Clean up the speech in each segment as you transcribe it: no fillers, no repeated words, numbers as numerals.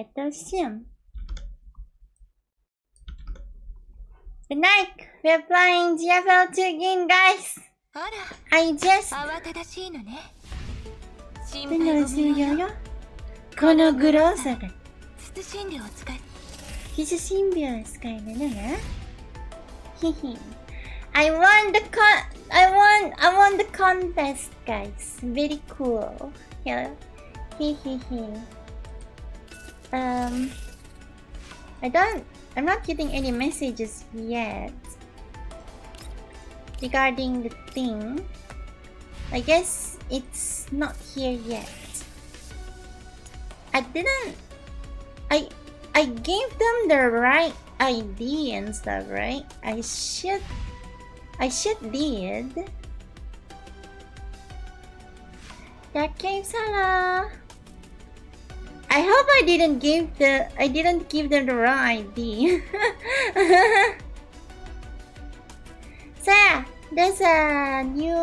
Ethel soon. Good night! We're playing GFL2 again, guys! I just... どうするよこのグローサが謹慎料を使えるのねひひ I won the contest, guys. Very cool. Yeah. I'm not getting any messages yet regarding the thing. I guess it's not here yet. I gave them the right ID and stuff, right? I should did. Dark Caves, hello. I hope I didn't give them the wrong ID. So yeah, there's a new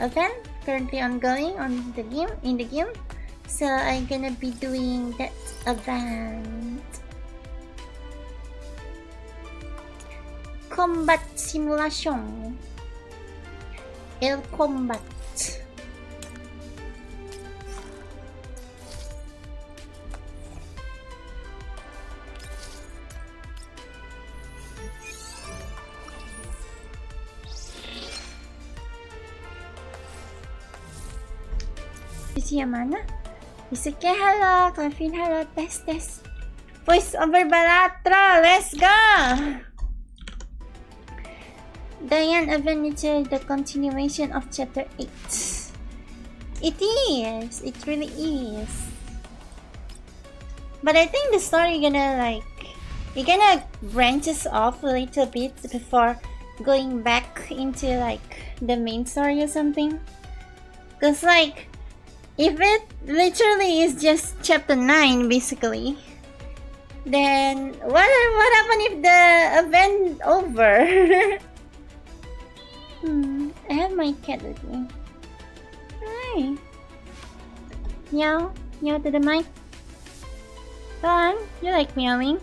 event currently ongoing on the game in the game. So I'm gonna be doing that event. Combat simulation. El combat. Is Yamana? Isuke, hello. Coffin, hello. Test. Voice over Balatra. Let's go! Diane Adventure, the continuation of chapter 8. It is. It really is. But I think the story gonna branches off a little bit before going back into the main story or something. Cause if it literally is just chapter 9 basically, then what happened if the event over? I have my cat with me. Hi. Meow. Meow to the mic. Go on. You like meowing?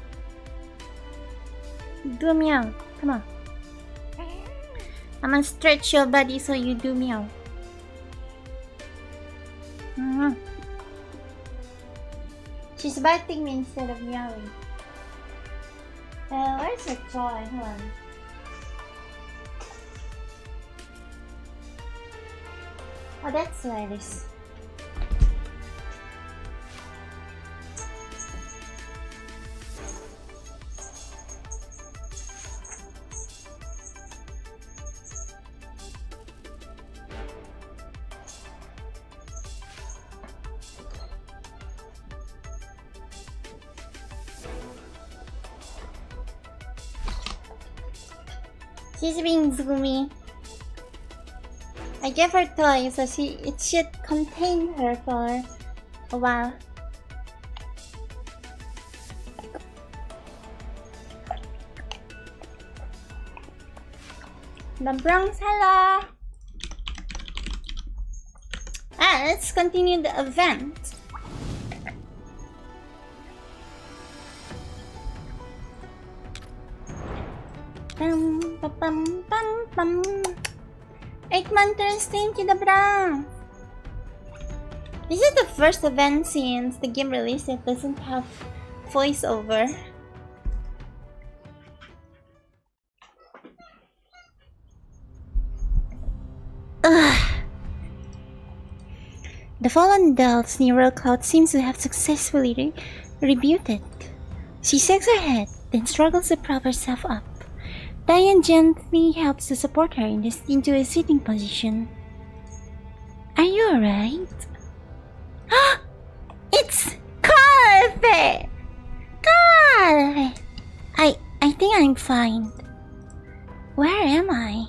Do a meow. Come on. I'm gonna stretch your body so you do meow. She's biting me instead of meowing. Where's her toy? Hold on. Oh, that's why it is. She's being zoomy. I gave her toy so it should contain her for a while. The Bronx, hello! Let's continue the event. Bum, 8 months, thank you, the Bronx. This is the first event since the game release that doesn't have voiceover. The fallen doll's neural cloud seems to have successfully rebooted. She shakes her head, then struggles to prop herself up. Diane gently helps to support her into a sitting position. Are you alright? It's Carve! Carve! I think I'm fine. Where am I?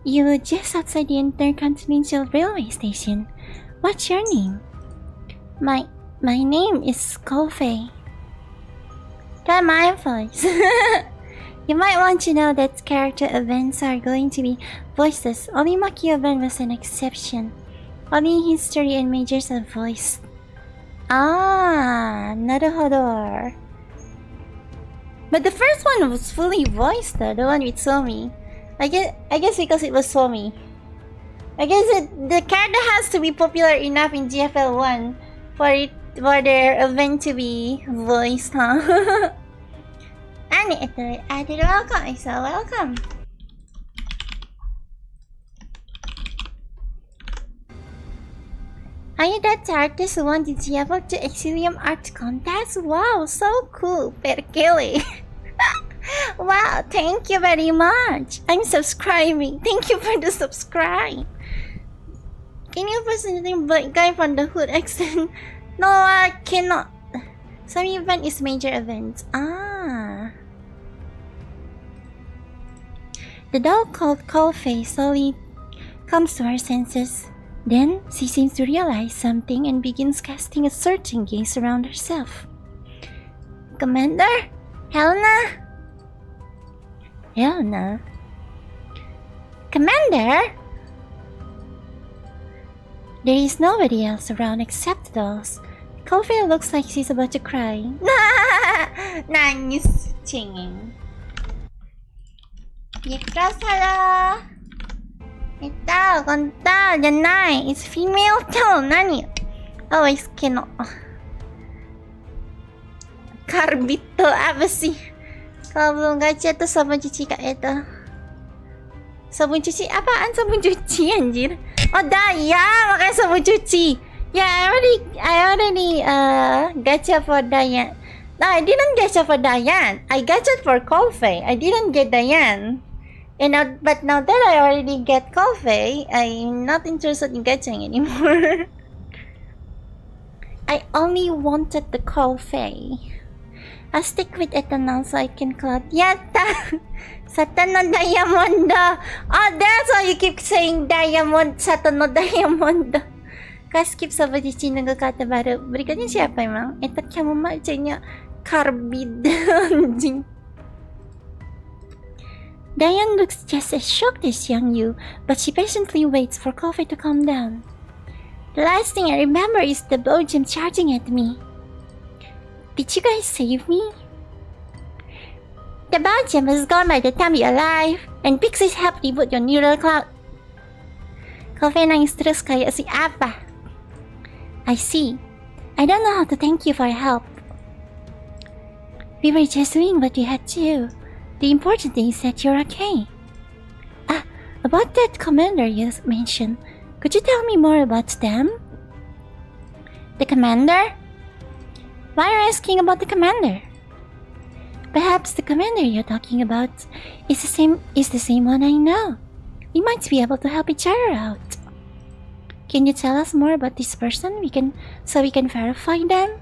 You were just outside the Intercontinental Railway Station. What's your name? My name is Kofe. Try my voice. You might want to know that character events are going to be voiceless. Only Maki event was an exception. Only history and majors are voiced. Ah, naruhodo. But the first one was fully voiced though, the one with Somi. I guess because it was Somi. I guess the character has to be popular enough in GFL 1 for their event to be voiced, huh? And Ethel added welcome, so welcome. Are you that artist who won the GFL to Exilium art contest? Wow, so cool, Perkele. Wow, thank you very much. I'm subscribing. Thank you for the subscribe. Can you present anything but guy from the hood accent? No, I cannot. Some event is major event. Ah. The doll called Coldface slowly comes to her senses. Then she seems to realize something and begins casting a searching gaze around herself. Commander? Helena? Helena? Commander? There is nobody else around except dolls. Coldface looks like she's about to cry. Nice singing. Yes, hello. Ethel, konta, janai. It's female tone, nani? Oh, I cannot. Karbito, apa sih? Kalau belum gacha tuh sabun cuci Kak Ethel. Sabun cuci apaan sabun cuci anjir? Oh, Daya, makanya sabun cuci. Yeah, I already gacha for Diane. No, I didn't gacha for Diane. I gacha for Coldface. I didn't get Diane. But now that I already get Coldface, I'm not interested in getting anymore. I only wanted the Coldface. I'll stick with Eternal so I can cloud. Yatta! Satan no Diamond! Oh, that's why you keep saying Diamond, Satan no Diamond. Kak skip sama di Cina kata baru. Berikutnya siapa emang? Ethel Chamomile macamnya Carbide anjing. Diane looks just as shocked as young you, but she patiently waits for Coffee to calm down. The last thing I remember is the blowjam charging at me. Did you guys save me? The blowjam was gone by the time you're alive, and Pixies helped reboot your neural cloud. Coffee nangis terus kayak si apa? I see. I don't know how to thank you for your help. We were just doing what we had to. The important thing is that you're okay. Ah, about that commander you mentioned, could you tell me more about them? The commander? Why are you asking about the commander? Perhaps the commander you're talking about is the same one I know. We might be able to help each other out. Can you tell us more about this person so we can verify them?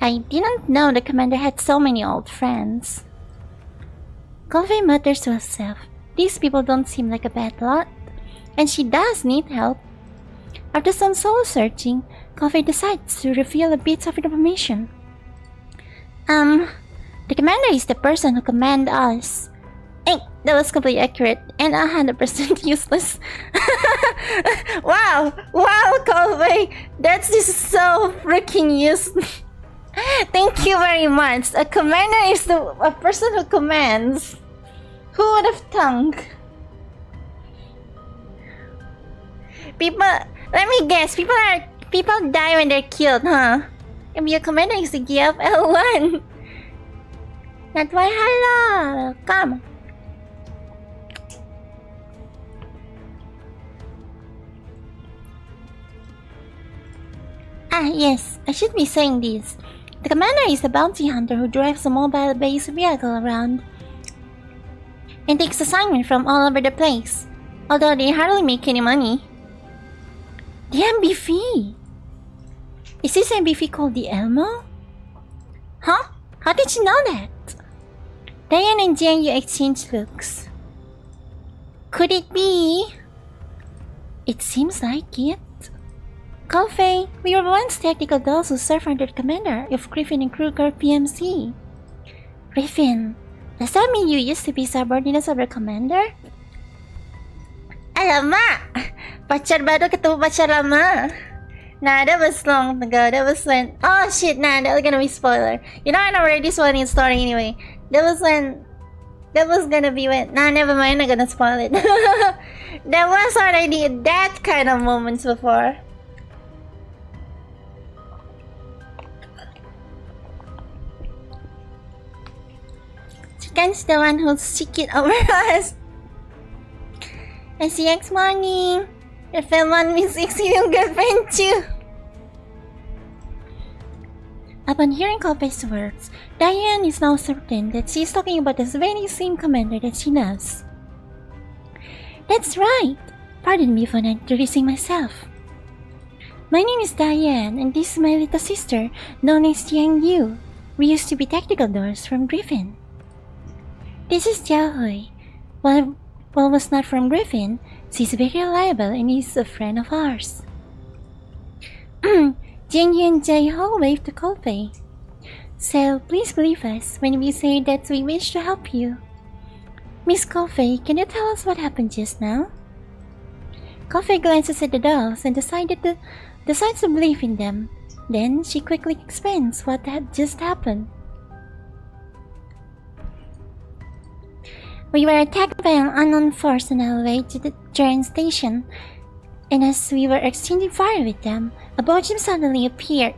I didn't know the commander had so many old friends. Coffee mutters to herself. These people don't seem like a bad lot, and she does need help. After some soul searching, Coffee decides to reveal a bit of information. The commander is the person who commands us. Hey, that was completely accurate and 100% useless. Wow, Coffee, that's just so freaking useless. Thank you very much. A commander is a person who commands. Who would have thunk? Let me guess. People die when they're killed, huh? If your commander is the GFL1. That's why hello. Come. Ah, yes. I should be saying this. The commander is a bounty hunter who drives a mobile-based vehicle around and takes assignment from all over the place, although they hardly make any money. The MBV! Is this MBV called the Elmo? Huh? How did you know that? Diane and Jian exchange looks. Could it be? It seems like it. Coffee, we were once tactical dolls who served under the commander of Griffin and Kruger PMC. Griffin, does that mean you used to be subordinates of the commander? Alamak! Pacar baru ketemu pacar lama. Nah, that was long ago. That was when... Oh shit, nah, that was gonna be spoiler. You know, I know already spoiling the story anyway. That was when... That was gonna be when... Nah, never mind, I'm not gonna spoil it. There was already that kind of moments before. Chicken's the one who's sick it over us. SCX morning. Your fan means Exilium girlfriend too. Upon hearing Coffee's words, Diane is now certain that she is talking about the very same commander that she knows. That's right. Pardon me for not introducing myself. My name is Diane, and this is my little sister, known as Yang Yu. We used to be tactical doors from Griffin. This is Jiao Hui. While was not from Griffin, she's very reliable and is a friend of ours. Jiang Yu and Jai Ho waved to Coffee. So please believe us when we say that we wish to help you. Miss Coffee, can you tell us what happened just now? Coffee glances at the dolls and decides to believe in them. Then she quickly explains what had just happened. We were attacked by an unknown force on our way to the train station, and as we were exchanging fire with them, a Bojim suddenly appeared.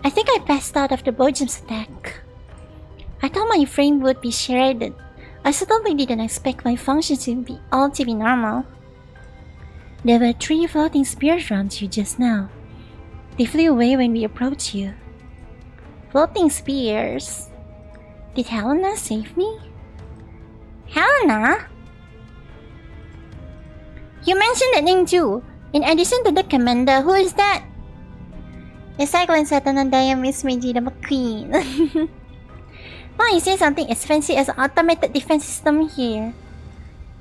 I think I passed out after Bojim's attack. I thought my frame would be shredded. I certainly didn't expect my functions to be normal. There were 3 floating spears around you just now. They flew away when we approached you. Floating spears? Did Helena save me? Helena? You mentioned that name too. In addition to the commander, who is that? The cyclone Satan and Diane Miss Meiji the McQueen. Why you say something as fancy as automated defense system here?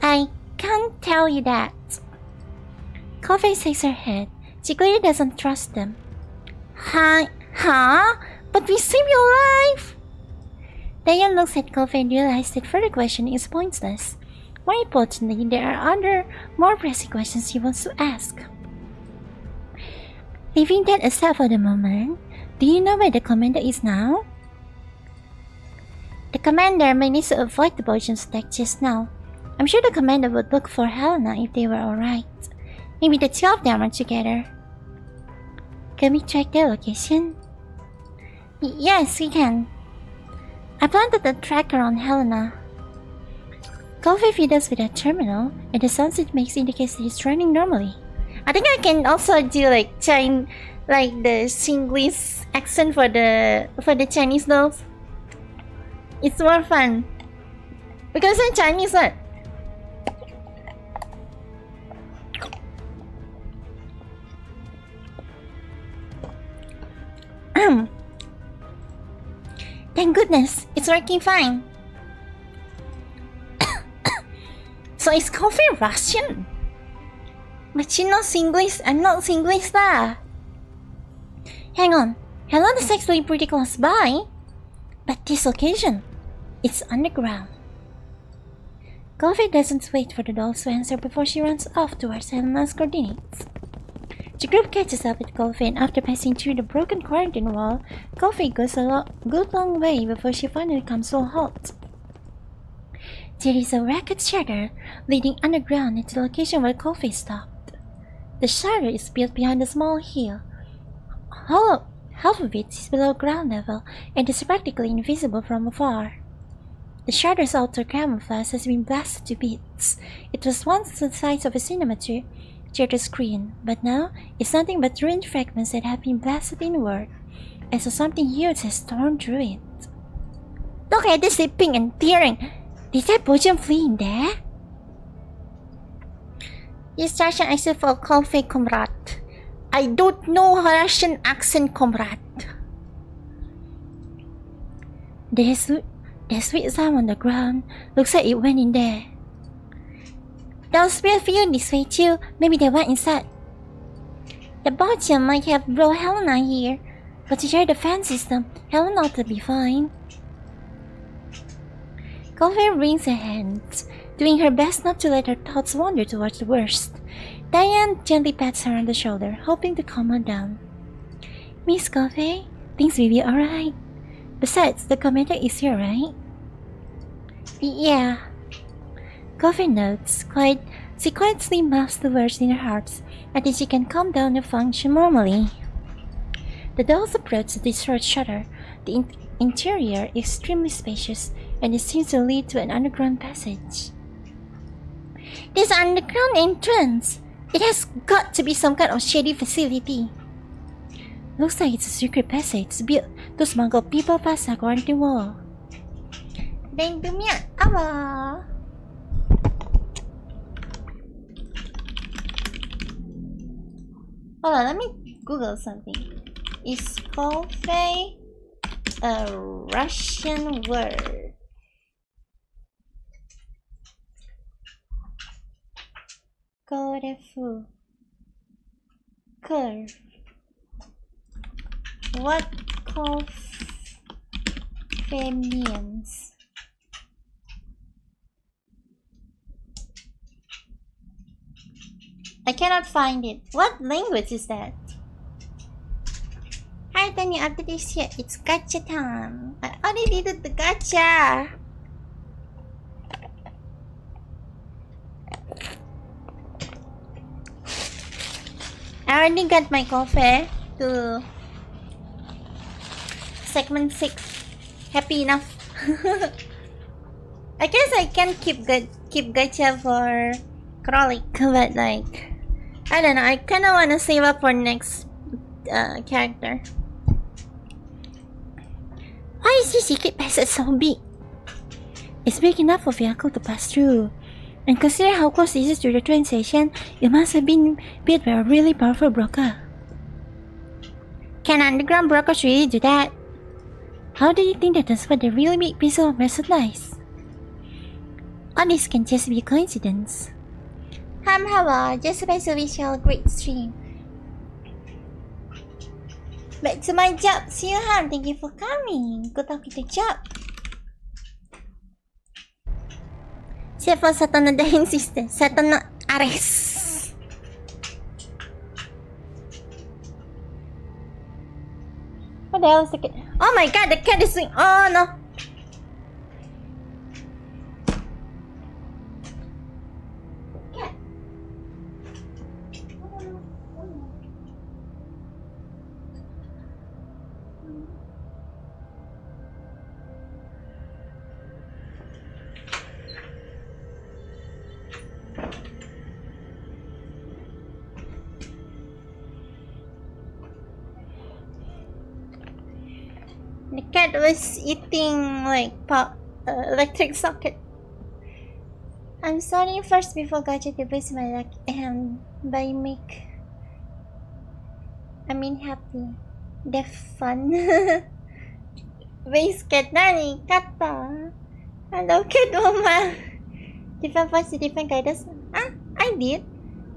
I can't tell you that. Coffee shakes her head. She clearly doesn't trust them. Huh? But we saved your life! Diane looks at Coffee and realizes that further questioning is pointless. More importantly, there are other, more pressing questions she wants to ask. Leaving that aside for the moment, do you know where the commander is now? The commander managed to avoid the Bojim's attack just now. I'm sure the commander would look for Helena if they were alright. Maybe the 2 of them are together. Can we track their location? Yes, we can. I planted the tracker on Helena. Coffee fiddles with a terminal, and the sounds it makes indicates that it's running normally. I think I can also do like the Singlish accent for the Chinese dolls. It's more fun because I'm Chinese, what? Thank goodness, it's working fine. So is Coffee Russian? But she knows English, I'm not English lah. Hang on, Helena's actually pretty close by. But this occasion, it's underground. Coffee doesn't wait for the dolls to answer before she runs off towards Helena's coordinates. The group catches up with Coffee, and after passing through the broken quarantine wall, Coffee goes a good long way before she finally comes to a halt. There is a ragged shutter leading underground into the location where Coffee stopped. The shutter is built behind a small hill. Half of it is below ground level and is practically invisible from afar. The shutter's outer camouflage has been blasted to bits. It was once the size of a cinema theater screen, but now it's nothing but ruined fragments that have been blasted inward, as though something huge has torn through it. Look at this ripping and tearing! Did that Bojim flee in there? Use Russian accent for Coffee, comrade. I don't know Russian accent, comrade. There's sweet sound on the ground. Looks like it went in there. Those will feel this way too. Maybe they went inside. The Bojim might have brought Helena here, but to share the fan system, Helena ought to be fine. Coffee wrings her hands, doing her best not to let her thoughts wander towards the worst. Diane gently pats her on the shoulder, hoping to calm her down. Miss Coffee, things will be alright. Besides, the commander is here, right? Yeah. Coffee notes. She quietly mouths the words in her heart until she can calm down and function normally. The dolls approach the destroyed shutter. The interior is extremely spacious, and it seems to lead to an underground passage. This underground entrance! It has got to be some kind of shady facility. Looks like it's a secret passage built to smuggle people past the quarantine wall. Then do me apa? Hold on, let me Google something. Is coffee a Russian word? Korefu. Curve. What coffee means? I cannot find it. What language is that? Hi, can you update this yet? It's gacha time. I already did the gacha. I already got my coffee to segment 6. Happy enough. I guess I can keep gacha for Kralik, but like I don't know, I kinda wanna save up for next character. Why is this secret passage so big? It's big enough for a vehicle to pass through. And consider how close this is to the train station, it must have been built by a really powerful broker. Can underground brokers really do that? How do you think they transport a really big piece of merchandise? All this can just be a coincidence. Hello, just about to wish you a great stream. Back to my job, see you Han, thank you for coming. Good luck with the job. Siapa satu na dahin sister? Satu na Ares. What the hell is the cat? Oh my god, the cat is doing. Oh no. Cat. The cat was eating like electric socket. I'm starting first before gacha to boost my luck and by make happy. Def fun. Base cat nani kata. Hello cat mama. Different parts different guidance. Ah, I did.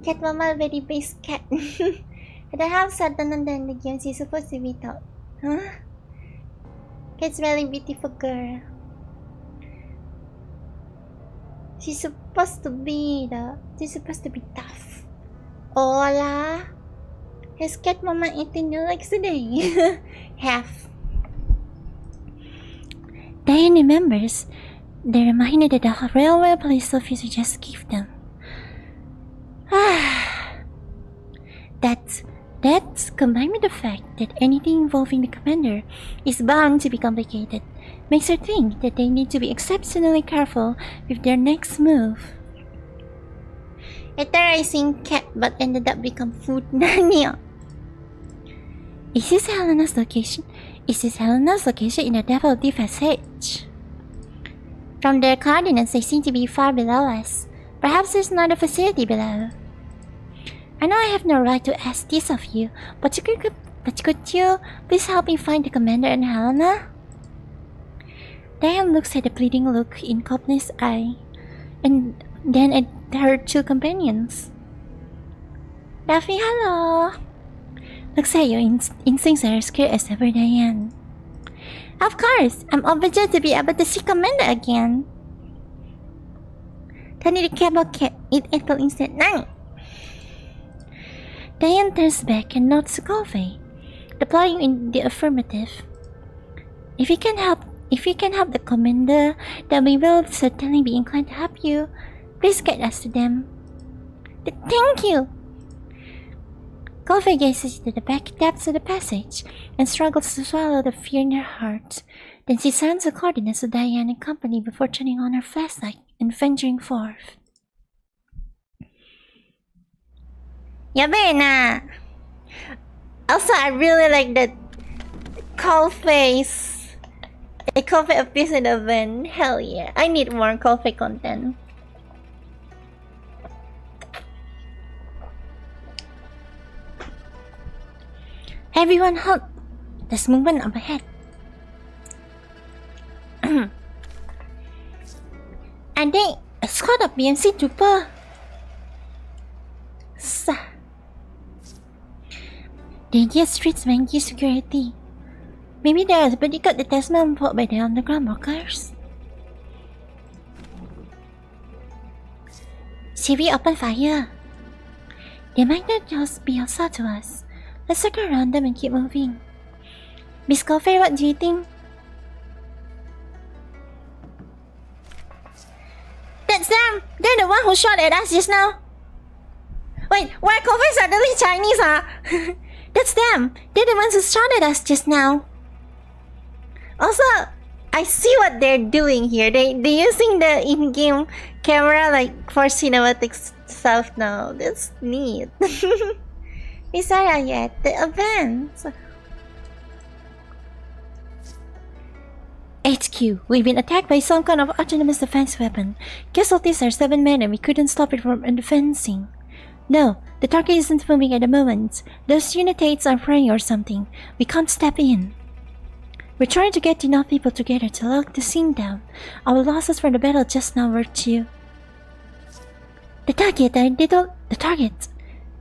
Cat mama very base cat. At the house sudden than the game she's supposed to be taught. Huh? Cat's really beautiful girl. She's supposed to be tough. Hola. Has cat mama eaten your legs today? Half. Diane remembers the reminder that the railway police officer just gave them. That's combined with the fact that anything involving the commander is bound to be complicated, makes her think that they need to be exceptionally careful with their next move. A terrorizing cat but ended up become food nania. Is this Helena's location? Is this Helena's location in the Devil Passage? From their coordinates, they seem to be far below us. Perhaps there's another facility below. I know I have no right to ask this of you, but could you please help me find the commander and Helena? Diane looks at the pleading look in Copney's eye, and then at her two companions. Daphne, hello! Looks like your instincts are as clear as ever, Diane. Of course! I'm overjoyed to be able to see Commander again! Tony the cable cat, eat Ethel instead. Nani? Diane turns back and nods to Coffee. replying in the affirmative. If you can help the commander, then we will certainly be inclined to help you. Please guide us to them. Thank you! Coffee gazes into the back depths of the passage and struggles to swallow the fear in her heart. Then she sounds the coordinates of Diane and company before turning on her flashlight and venturing forth. Yabena! Also, I really like that coffee appears in the van. Hell yeah. I need more coffee content. Everyone halt! There's movement up ahead. And they a squad of BMC trooper. Danger streets mangy security. Maybe they are the bodyguard detachment fought by the underground workers. Should we open fire? They might not just be hostile to us. Let's circle around them and keep moving. Miss Coffee, what do you think? That's them! They're the one who shot at us just now! Wait, why Coffee suddenly Chinese, huh? That's them! They're the ones who shot at us just now! Also, I see what they're doing here. They're using the in-game camera like for cinematic stuff now. That's neat. Isaiah yet, the events. HQ, we've been attacked by some kind of autonomous defense weapon. Casualties are 7 men and we couldn't stop it from defending. No, the target isn't moving at the moment. Those unitates are praying or something. We can't step in. We're trying to get enough people together to lock the scene down. Our losses from the battle just now were 2. The target, are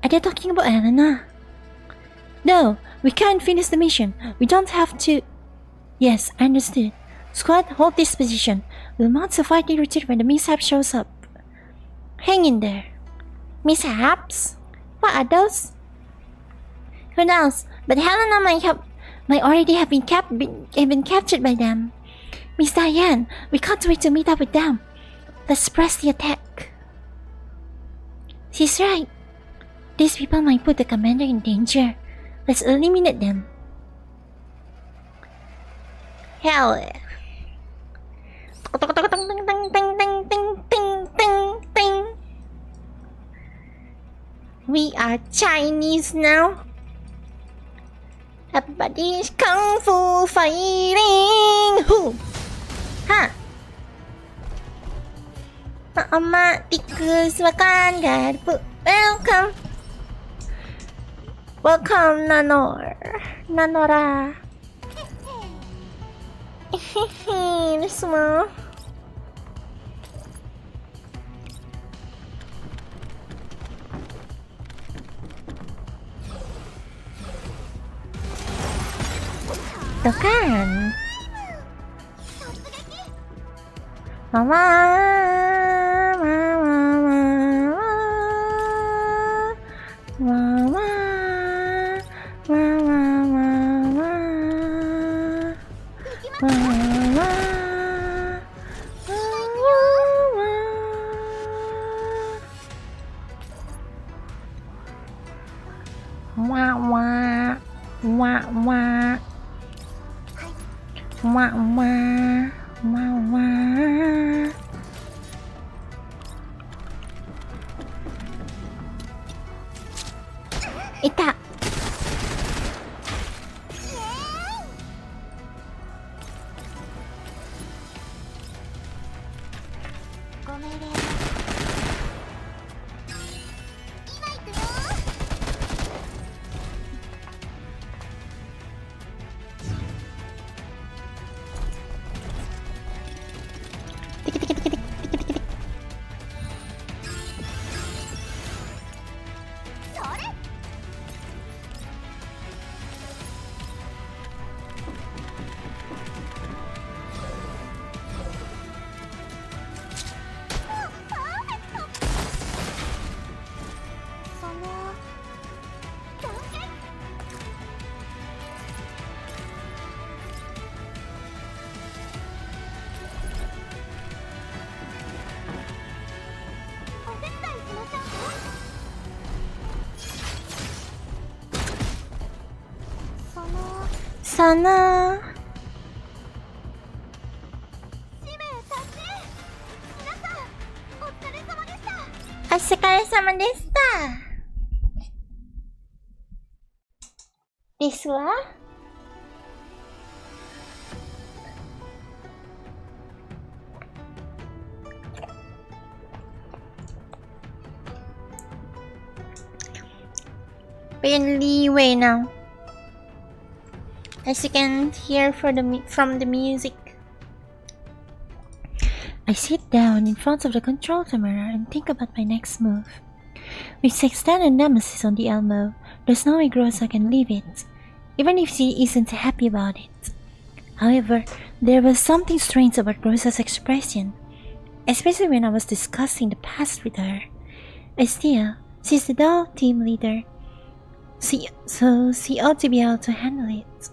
they talking about Elena? No, we can't finish the mission. We don't have to... Yes, I understood. Squad, hold this position. We'll mount a fighting retreat when the mishap shows up. Hang in there. Mishaps? What are those? Who knows? But Helena might already have been captured by them. Miss Diane, we can't wait to meet up with them. Let's press the attack. She's right. These people might put the commander in danger. Let's eliminate them. Hell yeah. We are Chinese now. Everybody's kung fu fighting. Who? Huh? Tikus makan garpu. Welcome. Welcome, Nanora. Hehehe, semua. Tuh kan. Mama. Ita. sana. Otsukare-sama deshita. Desu wa? Been leeway now, as you can hear from the music. I sit down in front of the control mirror and think about my next move. With 6 standard nemesis on the elbow, there's no way Groza can leave it, even if she isn't happy about it. However, there was something strange about Groza's expression, especially when I was discussing the past with her. Still, she's the doll team leader, so she ought to be able to handle it.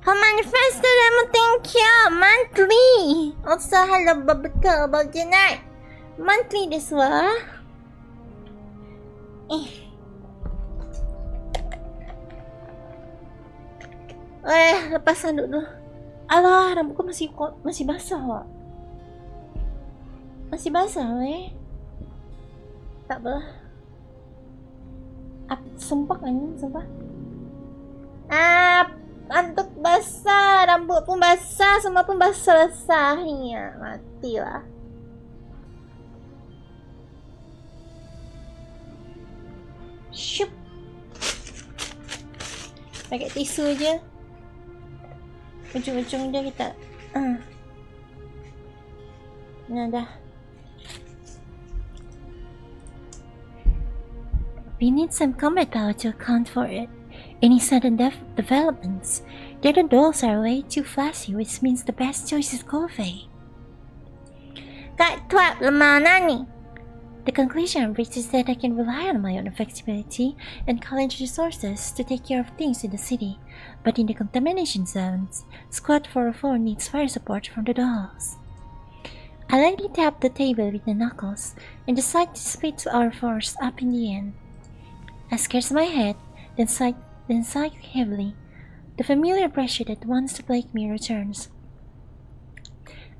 Manifesto mo, thank you! Monthly! Also, hello, babato, about tonight. Monthly desu wa? Lepas na dulu. Alah, rambut ko masih basah, wak. Masih basah, weh. Tak apa. Sumpah kan, sumpah. Antuk basah, rambut pun basah, semua pun basah-basah. Ya, matilah. Syup. Pakai tisu je. Ujung-ujung dia kita. Nah, dah. We need some combat power to account for it. Any sudden developments. The other dolls are way too flashy, which means the best choice is Kofe. Kat twat lemah nani. The conclusion I've reached is that I can rely on my own flexibility and college resources to take care of things in the city, but in the contamination zones, Squad 404 needs fire support from the dolls. I lightly tap the table with the knuckles and decide to split our force up in the end. I scratch my head, then sigh heavily. The familiar pressure that wants to plague me returns.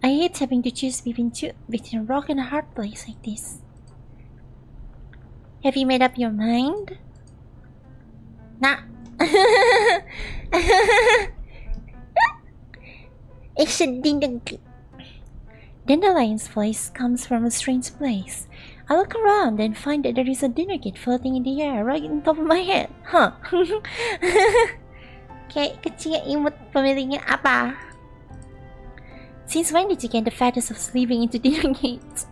I hate having to choose between a rock and a hard place like this. Have you made up your mind? Nah. It's a Dandelion's voice comes from a strange place. I look around and find that there is a dinner kit floating in the air right on top of my head. Huh. Kayak kecil imut pemiliknya apa? Since when did you get the fetish of sleeping into dinner gates?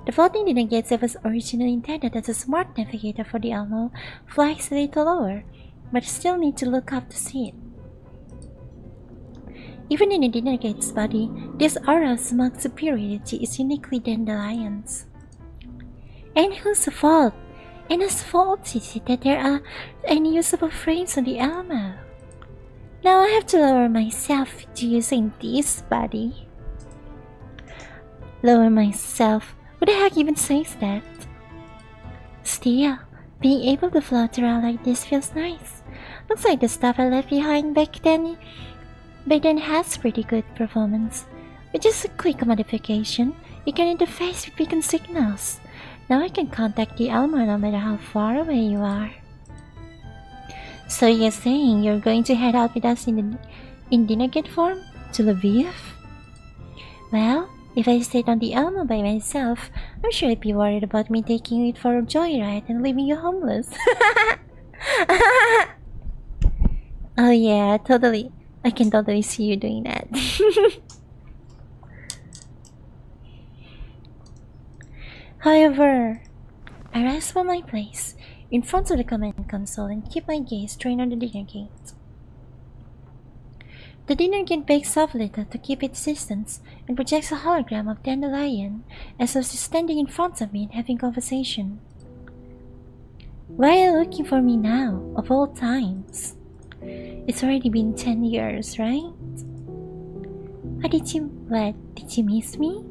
The floating dinner gate that was originally intended as a smart navigator for the Elmo flies a little lower, but I still need to look up to see it. Even in the dinner gate's body, this aura of smug superiority is uniquely Dandelion's. And whose fault? And whose fault is it that there are unusable frames on the Elmo? Now I have to lower myself to using this body. Lower myself? Who the heck even says that? Still, being able to float around like this feels nice. Looks like the stuff I left behind back then has pretty good performance. With just a quick modification, you can interface with beacon signals. Now I can contact the Elmo no matter how far away you are. So you're saying you're going to head out with us in dinner gate form to Lviv? Well, if I stayed on the Elmo by myself, I'm sure you'd be worried about me taking it for a joyride and leaving you homeless. Oh yeah, totally. I can totally see you doing that. However, I rest from my place in front of the command console and keep my gaze trained on the dinner gate. The dinner gate bakes off a little to keep its distance and projects a hologram of Dandelion as I was standing in front of me and having conversation. Why are you looking for me now, of all times? It's already been 10 years, right? Or did you miss me?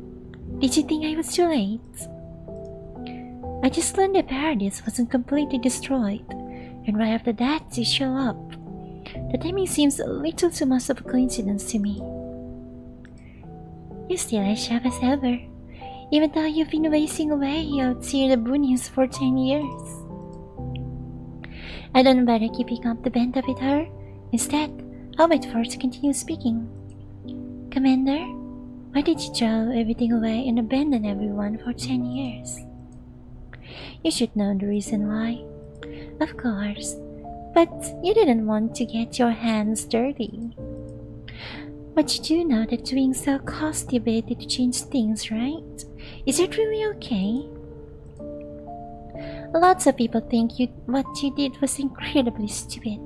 Did you think I was too late? I just learned that Paradise wasn't completely destroyed, and right after that you show up. The timing seems a little too much of a coincidence to me. You're still as sharp as ever, even though you've been wasting away out here the boonies for 10 years. I don't bother keeping up the banter with her. Instead, I'll wait for her to continue speaking. Commander, why did you throw everything away and abandon everyone for 10 years? You should know the reason why. Of course, but you didn't want to get your hands dirty. But you do know that doing so costs the ability to change things, right? Is it really okay? Lots of people think what you did was incredibly stupid.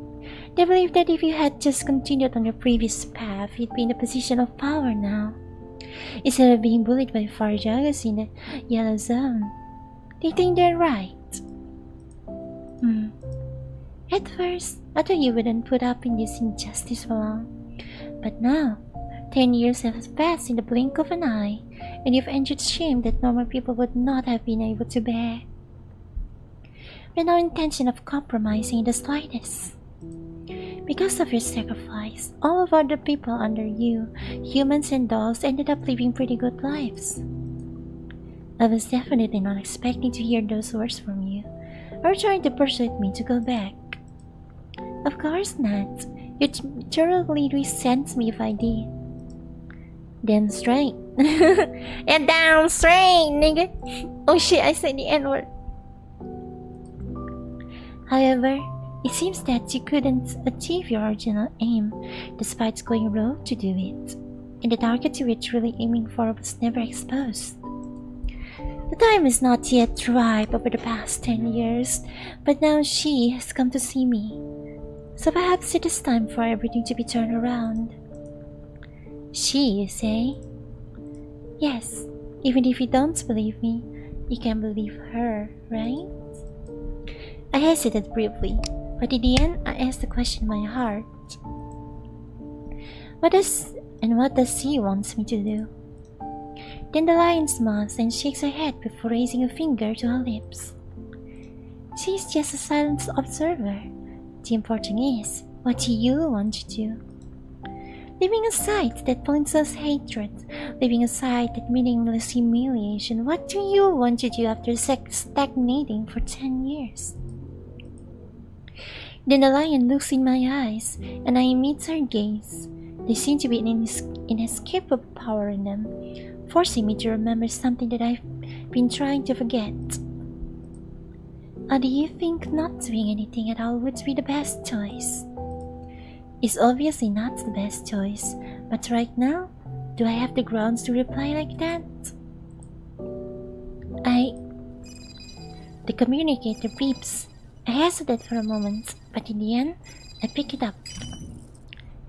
They believe that if you had just continued on your previous path, you'd be in a position of power now. Instead of being bullied by Farjagas in the yellow zone. They think they're right. At first, I thought you wouldn't put up in this injustice for long. But now, 10 years have passed in the blink of an eye, and you've endured shame that normal people would not have been able to bear. With no intention of compromising in the slightest. Because of your sacrifice, all of other people under you, humans and dogs, ended up living pretty good lives. I was definitely not expecting to hear those words from you, or trying to persuade me to go back. Of course not. You'd thoroughly resent me if I did. Damn straight. And damn straight, nigga. Oh shit, I said the N-word. However, it seems that you couldn't achieve your original aim, despite going rogue to do it, and the target you were truly aiming for was never exposed. The time is not yet ripe over the past 10 years, but now she has come to see me, so perhaps it is time for everything to be turned around. She, you say? Yes, even if you don't believe me, you can believe her, right? I hesitated briefly, but in the end, I asked the question in my heart. What does she want me to do? Then the lion smiles and shakes her head before raising a finger to her lips. She is just a silent observer. The important is, what do you want to do? Leaving aside that pointless hatred, leaving aside that meaningless humiliation, what do you want to do after stagnating for 10 years? Then the lion looks in my eyes, and I meet her gaze. There seems to be an inescapable power in them, forcing me to remember something that I've been trying to forget. Or do you think not doing anything at all would be the best choice? It's obviously not the best choice, but right now, do I have the grounds to reply like that? The communicator beeps. I hesitated for a moment, but in the end, I pick it up.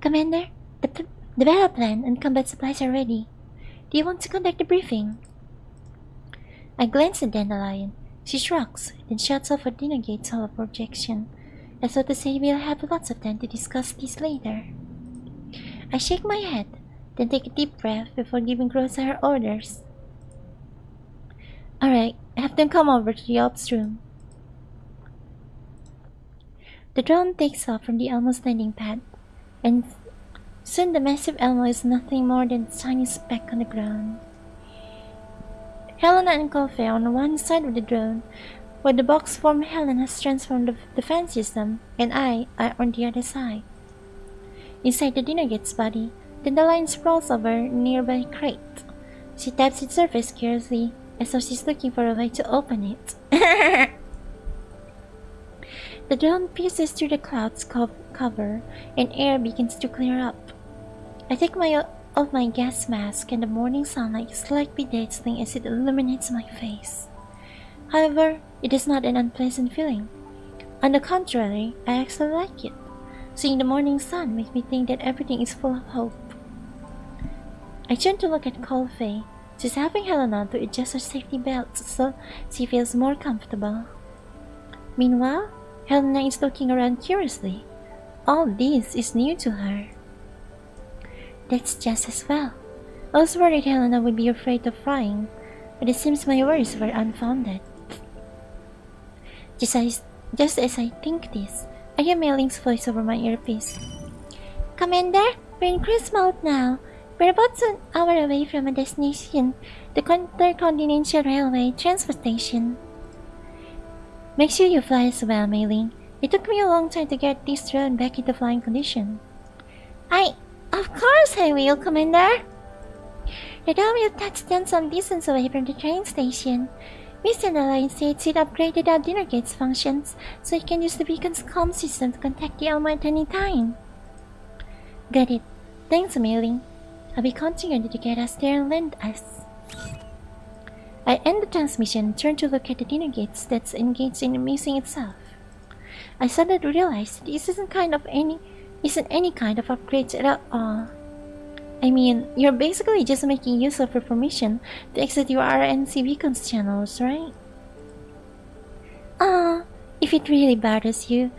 Commander, the battle plan and combat supplies are ready. Do you want to conduct the briefing? I glance at Dandelion. She shrugs, then shuts off her dinner gate hollow projection, as though to say we'll have lots of time to discuss this later. I shake my head, then take a deep breath before giving Rosa her orders. Alright, have them come over to the ops room. The drone takes off from the Elmo's landing pad, and soon the massive Elmo is nothing more than a tiny speck on the ground. Helena and Colfe are on one side of the drone, where the box form Helen has transformed the defense system, and I are on the other side. Inside the dinner gate's body, Dandelion sprawls over a nearby crate. She taps its surface carelessly, as though she's looking for a way to open it. The drone pierces through the clouds cover, and air begins to clear up. I take off my gas mask, and the morning sunlight is slightly dazzling as it illuminates my face. However, it is not an unpleasant feeling. On the contrary, I actually like it. Seeing the morning sun makes me think that everything is full of hope. I turn to look at Colfe. She's helping Helena to adjust her safety belt so she feels more comfortable. Meanwhile, Helena is looking around curiously. All this is new to her. That's just as well. I was worried Helena would be afraid of flying, but it seems my worries were unfounded. Just as I think this, I hear Meiling's voice over my earpiece. Commander, we're in cruise mode now. We're about an hour away from a destination, the Intercontinental Railway Transportation. Make sure you fly as well, Mei-Ling. It took me a long time to get this drone back into flying condition. Of course I will, Commander. The drone will touch down some distance away from the train station. Mr. Alliance states it upgraded our dinner gate's functions, so it can use the beacon's comm system to contact the Almighty any time. Got it. Thanks, Mei-Ling. I'll be counting on you to get us there and land us. I end the transmission and turn to look at the dinner gates that's engaged in amazing itself. I suddenly realized this isn't any kind of upgrades at all. I mean, you're basically just making use of your permission to exit your RNC beacons channels, right? If it really bothers you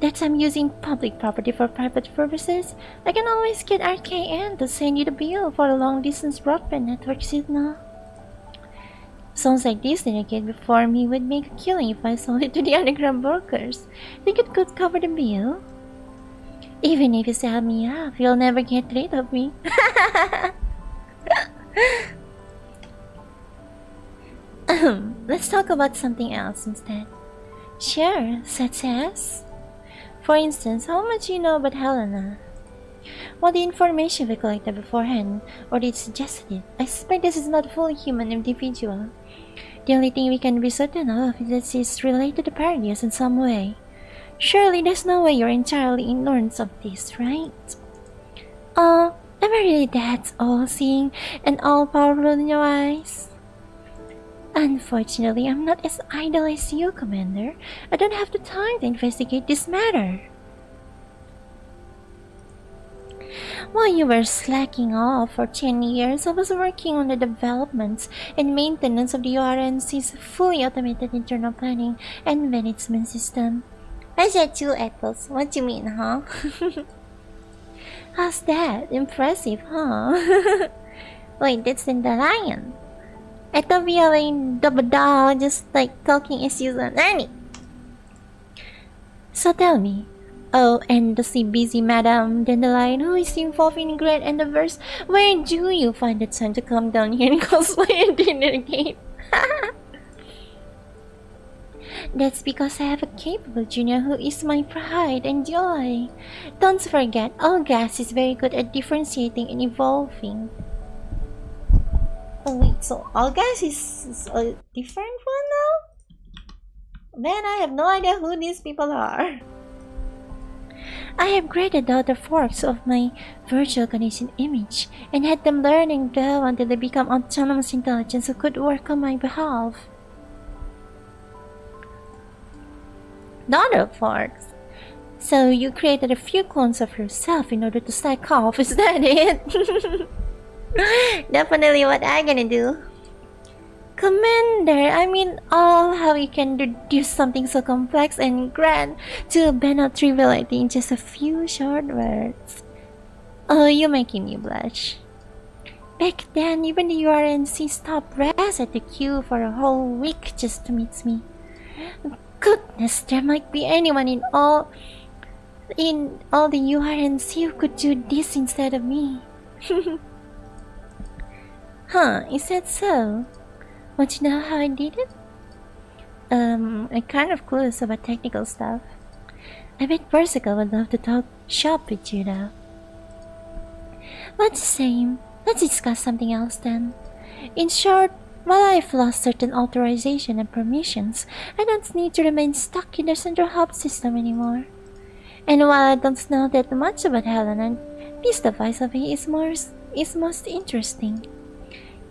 that I'm using public property for private purposes, I can always get RKN to send you the bill for a long-distance broadband network signal. Sounds like this dinner gate before me would make a killing if I sold it to the underground brokers. Think it could cover the bill? Even if you sell me off, you'll never get rid of me. Let's talk about something else instead. Sure, such as? For instance, how much you know about Helena? Well, the information we collected beforehand already suggested it. I suspect this is not a fully human individual. The only thing we can be certain of is that she's related to Paradise in some way. Surely there's no way you're entirely ignorant of this, right? Oh, am I really that all-seeing and all-powerful in your eyes? Unfortunately, I'm not as idle as you, Commander. I don't have the time to investigate this matter. While you were slacking off for 10 years, I was working on the development and maintenance of the RNC's fully automated internal planning and management system. I said 2 Ethels. What do you mean, huh? How's that? Impressive, huh? Wait, that's in the lion. I thought we are in double dog, just like talking as usual. Annie! So tell me. Oh, endlessly busy Madame Dandelion, who is involved in Grand Endeavors, where do you find the time to come down here and cosplay a dinner game? That's because I have a capable junior who is my pride and joy. Don't forget, Olgas is very good at differentiating and evolving. Oh wait, so Olgas is a different one now? Man, I have no idea who these people are. I have graded the other forks of my virtual condition image and had them learn and grow until they become autonomous intelligence who could work on my behalf. The other forks? So you created a few clones of yourself in order to stack off, is that it? Definitely what I'm gonna do. Commander, I mean how you can reduce something so complex and grand to a banal triviality in just a few short words. Oh, you're making me blush. Back then, even the URNC stopped rest at the queue for a whole week just to meet me. Goodness, there might be anyone in all the URNC who could do this instead of me. Huh, is that so? Want to know how I did it? I'm kind of clueless about technical stuff. I bet Persica would love to talk shop with you though. But the same, let's discuss something else then. In short, while I've lost certain authorization and permissions, I don't need to remain stuck in the central hub system anymore. And while I don't know that much about Helena, this device of his is most interesting.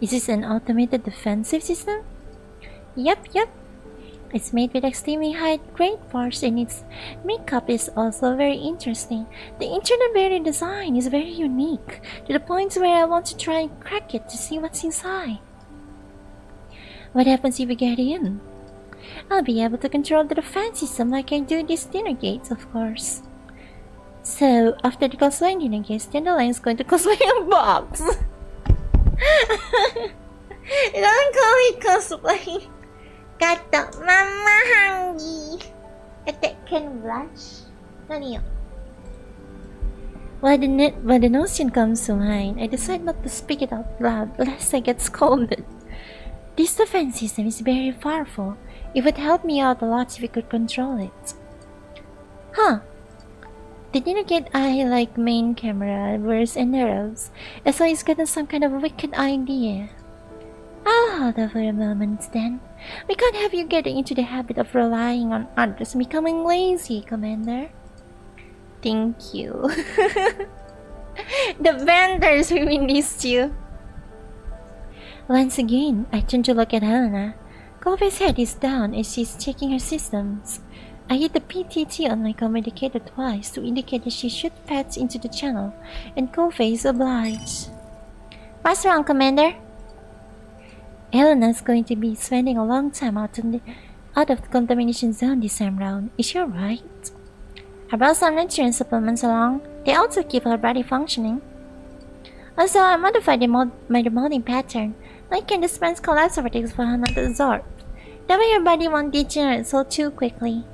Is this an automated defensive system? Yep. It's made with extremely high grade parts and its makeup is also very interesting. The internal barrier design is very unique, to the point where I want to try and crack it to see what's inside. What happens if we get in? I'll be able to control the defense system like I do these dinner gates, of course. So, after the cosplay dinner gates, Dandelion is going to cosplay a box! Don't call it cosplay. Kato, Mama hungry. Ate, can blush? Nani yo? When the notion comes to mind, I decide not to speak it out loud lest I get scolded. This defense system is very powerful. It would help me out a lot if we could control it. Huh. Did you get eye like main camera, bursts and arrows? As though he's gotten some kind of wicked idea. I'll hold off for a moment then. We can't have you getting into the habit of relying on others and becoming lazy, Commander. Thank you. The vendors really missed you. Once again, I turn to look at Helena. Kobe's head is down as she's checking her systems. I hit the PTT on my communicator twice to indicate that she should patch into the channel, and Kobe is obliged. What's wrong, Commander? Helena's going to be spending a long time out of the contamination zone this time round. Is she alright? I brought some nutrient supplements along. They also keep her body functioning. Also, I modified my remolding pattern. I can dispense collapse vortex for her not to absorb. That way her body won't degenerate so too quickly.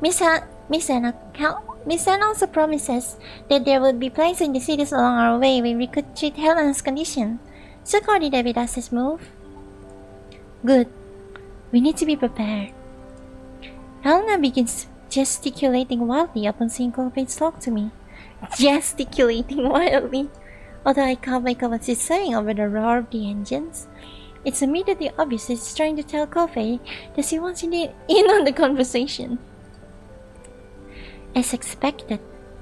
Miss Anna also promises that there will be places in the cities along our way where we could treat Helena's condition. So coordinate with us this move. Good. We need to be prepared. Helena begins gesticulating wildly upon seeing Colface talk to me. Gesticulating wildly. Although I can't make out what she's saying over the roar of the engines, it's immediately obvious she's trying to tell Kofe that she wants in on the conversation. As expected,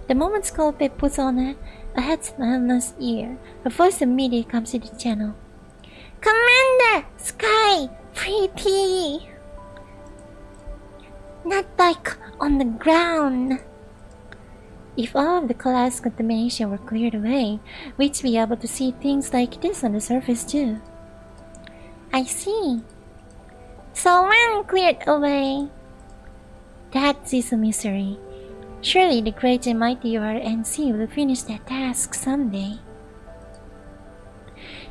the moment Kofe puts on a headset on Helena's ear, her voice immediately comes into the channel. Commander! Sky! Pretty! Not like on the ground. If all of the collapse contamination were cleared away, we'd be able to see things like this on the surface too. I see. So when cleared away? That is a mystery. Surely the great and mighty RNC will finish that task someday.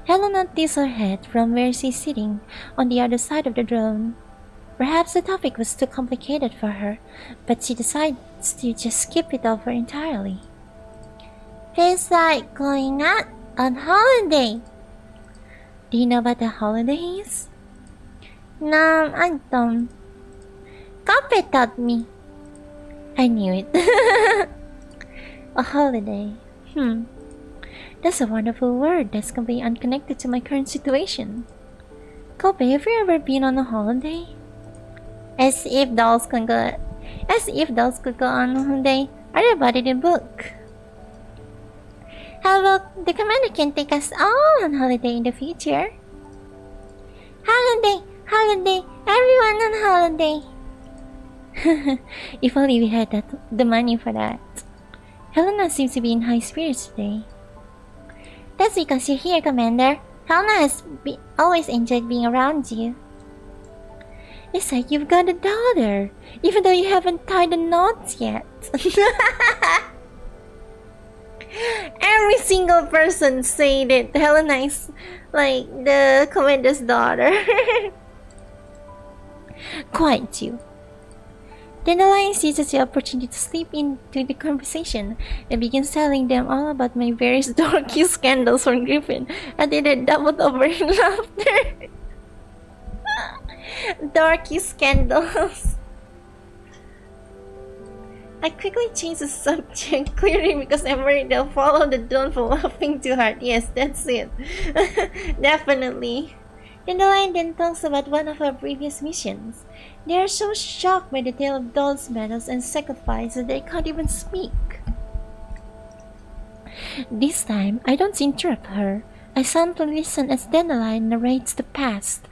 Helena tilts her head from where she's sitting on the other side of the drone. Perhaps the topic was too complicated for her, but she decides to just skip it over entirely. Feels like going out on holiday. Do you know what a holiday is? No, I don't. Coffee taught me. I knew it. A holiday. That's a wonderful word that's completely unconnected to my current situation. Kobe, have you ever been on a holiday? As if dolls could go on a holiday. I read about it in a book. How about the commander can take us all on holiday in the future? Holiday, everyone on holiday. If only we had the money for that. Helena seems to be in high spirits today. That's because you're here, Commander. Helena has always enjoyed being around you. It's like you've got a daughter, even though you haven't tied the knots yet. Every single person say that Helena is like the Commander's daughter. Quite you. Dandelion seizes the opportunity to slip into the conversation and begins telling them all about my various dorky scandals from Griffin, and then they doubled over in laughter. Dorky scandals. I quickly changed the subject, clearly because I'm worried they'll follow the drone for laughing too hard. Yes, that's it. Definitely. Dandelion then talks about one of her previous missions. They are so shocked by the tale of dolls' battles and sacrifice that they can't even speak. This time, I don't interrupt her. I silently listen as Dandelion narrates the past.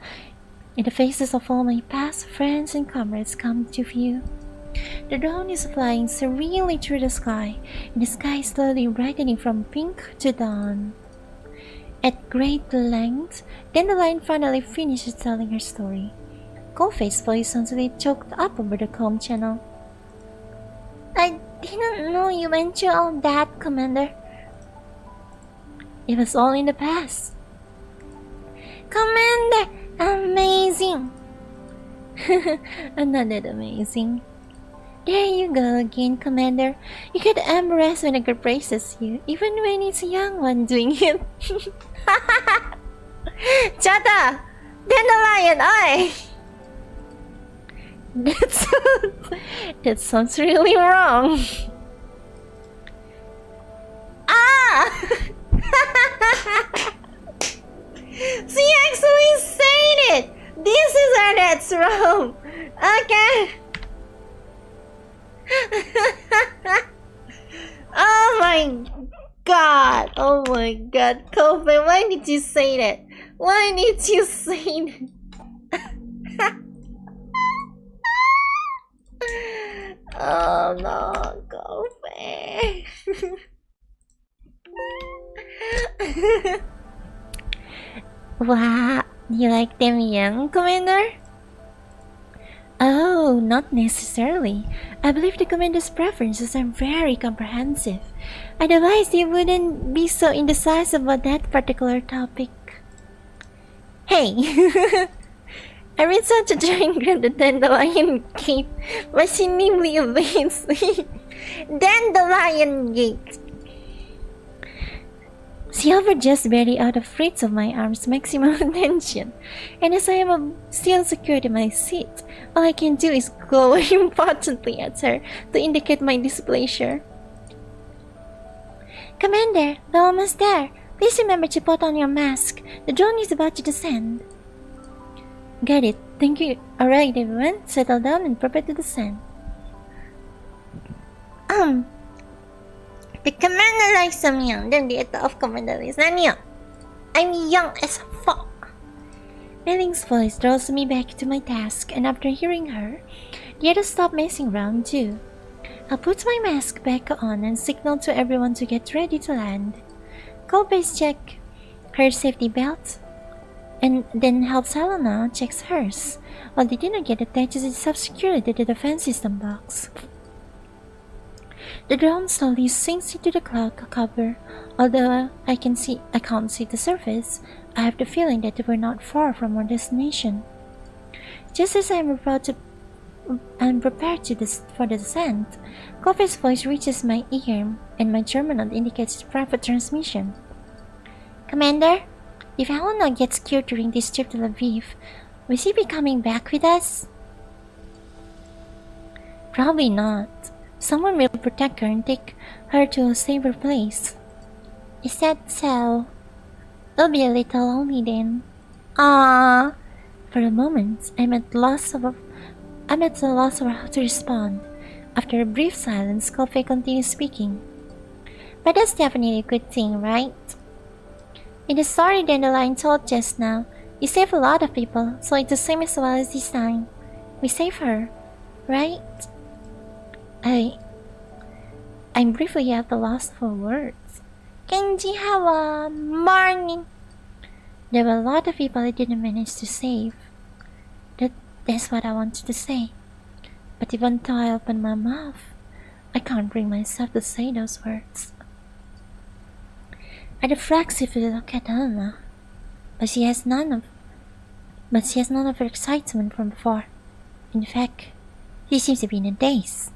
And the faces of all my past friends and comrades come to view. The drone is flying serenely through the sky, and the sky is slowly brightening from pink to dawn. At great length, Dandelion finally finishes telling her story. Coldface's voice suddenly choked up over the comm channel. I didn't know you went through all that, Commander. It was all in the past. Commander, amazing! I'm not that amazing. There you go again, Commander. You get embarrassed when a girl praises you, even when it's a young one doing it. Chata! Dandelion, oi! That sounds really wrong. Ah! She actually said it! This is where that's wrong. Okay. Oh my god. Oh my god. Kobe, why did you say that? Why did you say that? Oh no, Kobe. Wow, you like them young, Commander? Oh, not necessarily. I believe the Commander's preferences are very comprehensive. Otherwise, you wouldn't be so indecisive about that particular topic. Hey! I read such a giant grab the Dandelion Gate, but she nimbly evades me. Dandelion Gate! She hovered just barely out of reach of my arm's maximum attention, and as I am still secured in my seat, all I can do is glow impotently at her to indicate my displeasure. Commander, we're almost there. Please remember to put on your mask. The drone is about to descend. Got it. Thank you. Alright, everyone. Settle down and prepare to descend. The commander likes some young. Then the Ethel of commander is not young. I'm young as fuck. Eileen's voice draws me back to my task, and after hearing her, the others stop messing around too. I'll put my mask back on and signal to everyone to get ready to land. Colbase check her safety belt, and then helps Helena check hers, while the dinner get attaches itself securely to the defense system box. The drone slowly sinks into the cloud cover. Although I can't see the surface, I have the feeling that we're not far from our destination. Just as I'm prepared for the descent, Coffee's voice reaches my ear, and my terminal indicates private transmission. Commander, if Helena gets cured during this trip to Lviv, will she be coming back with us? Probably not. Someone will protect her and take her to a safer place. Is that so? It'll be a little lonely then. Ah. For a moment, I'm at a loss of how to respond. After a brief silence, Coffee continues speaking. But that's definitely a good thing, right? In the story Dandelion told just now, you save a lot of people, so it's the same as well as this time. We save her, right? I'm briefly at the loss for words. Kenji Hawa, morning. There were a lot of people I didn't manage to save. That's what I wanted to say. But even though I open my mouth, I can't bring myself to say those words. I'd flex if you look at Helena, but she has none of her excitement from before. In fact, she seems to be in a daze.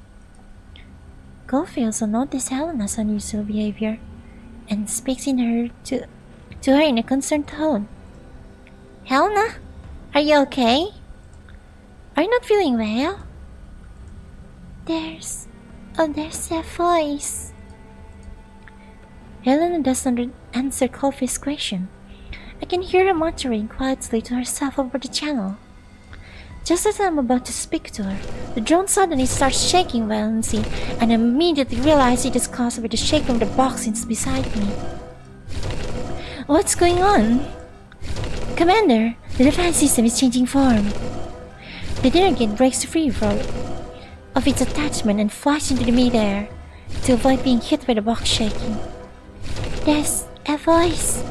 Goldie also noticed Helena's unusual behavior, and speaks to her in a concerned tone. Helena, are you okay? Are you not feeling well? There's that voice. Helena doesn't answer Coffee's question. I can hear her muttering quietly to herself over the channel. Just as I'm about to speak to her, the drone suddenly starts shaking violently, and I immediately realize it is caused by the shake of the boxings beside me. What's going on? Commander, the defense system is changing form. The dinner gate breaks free of its attachment and flies into the midair to avoid being hit by the box shaking. There's a voice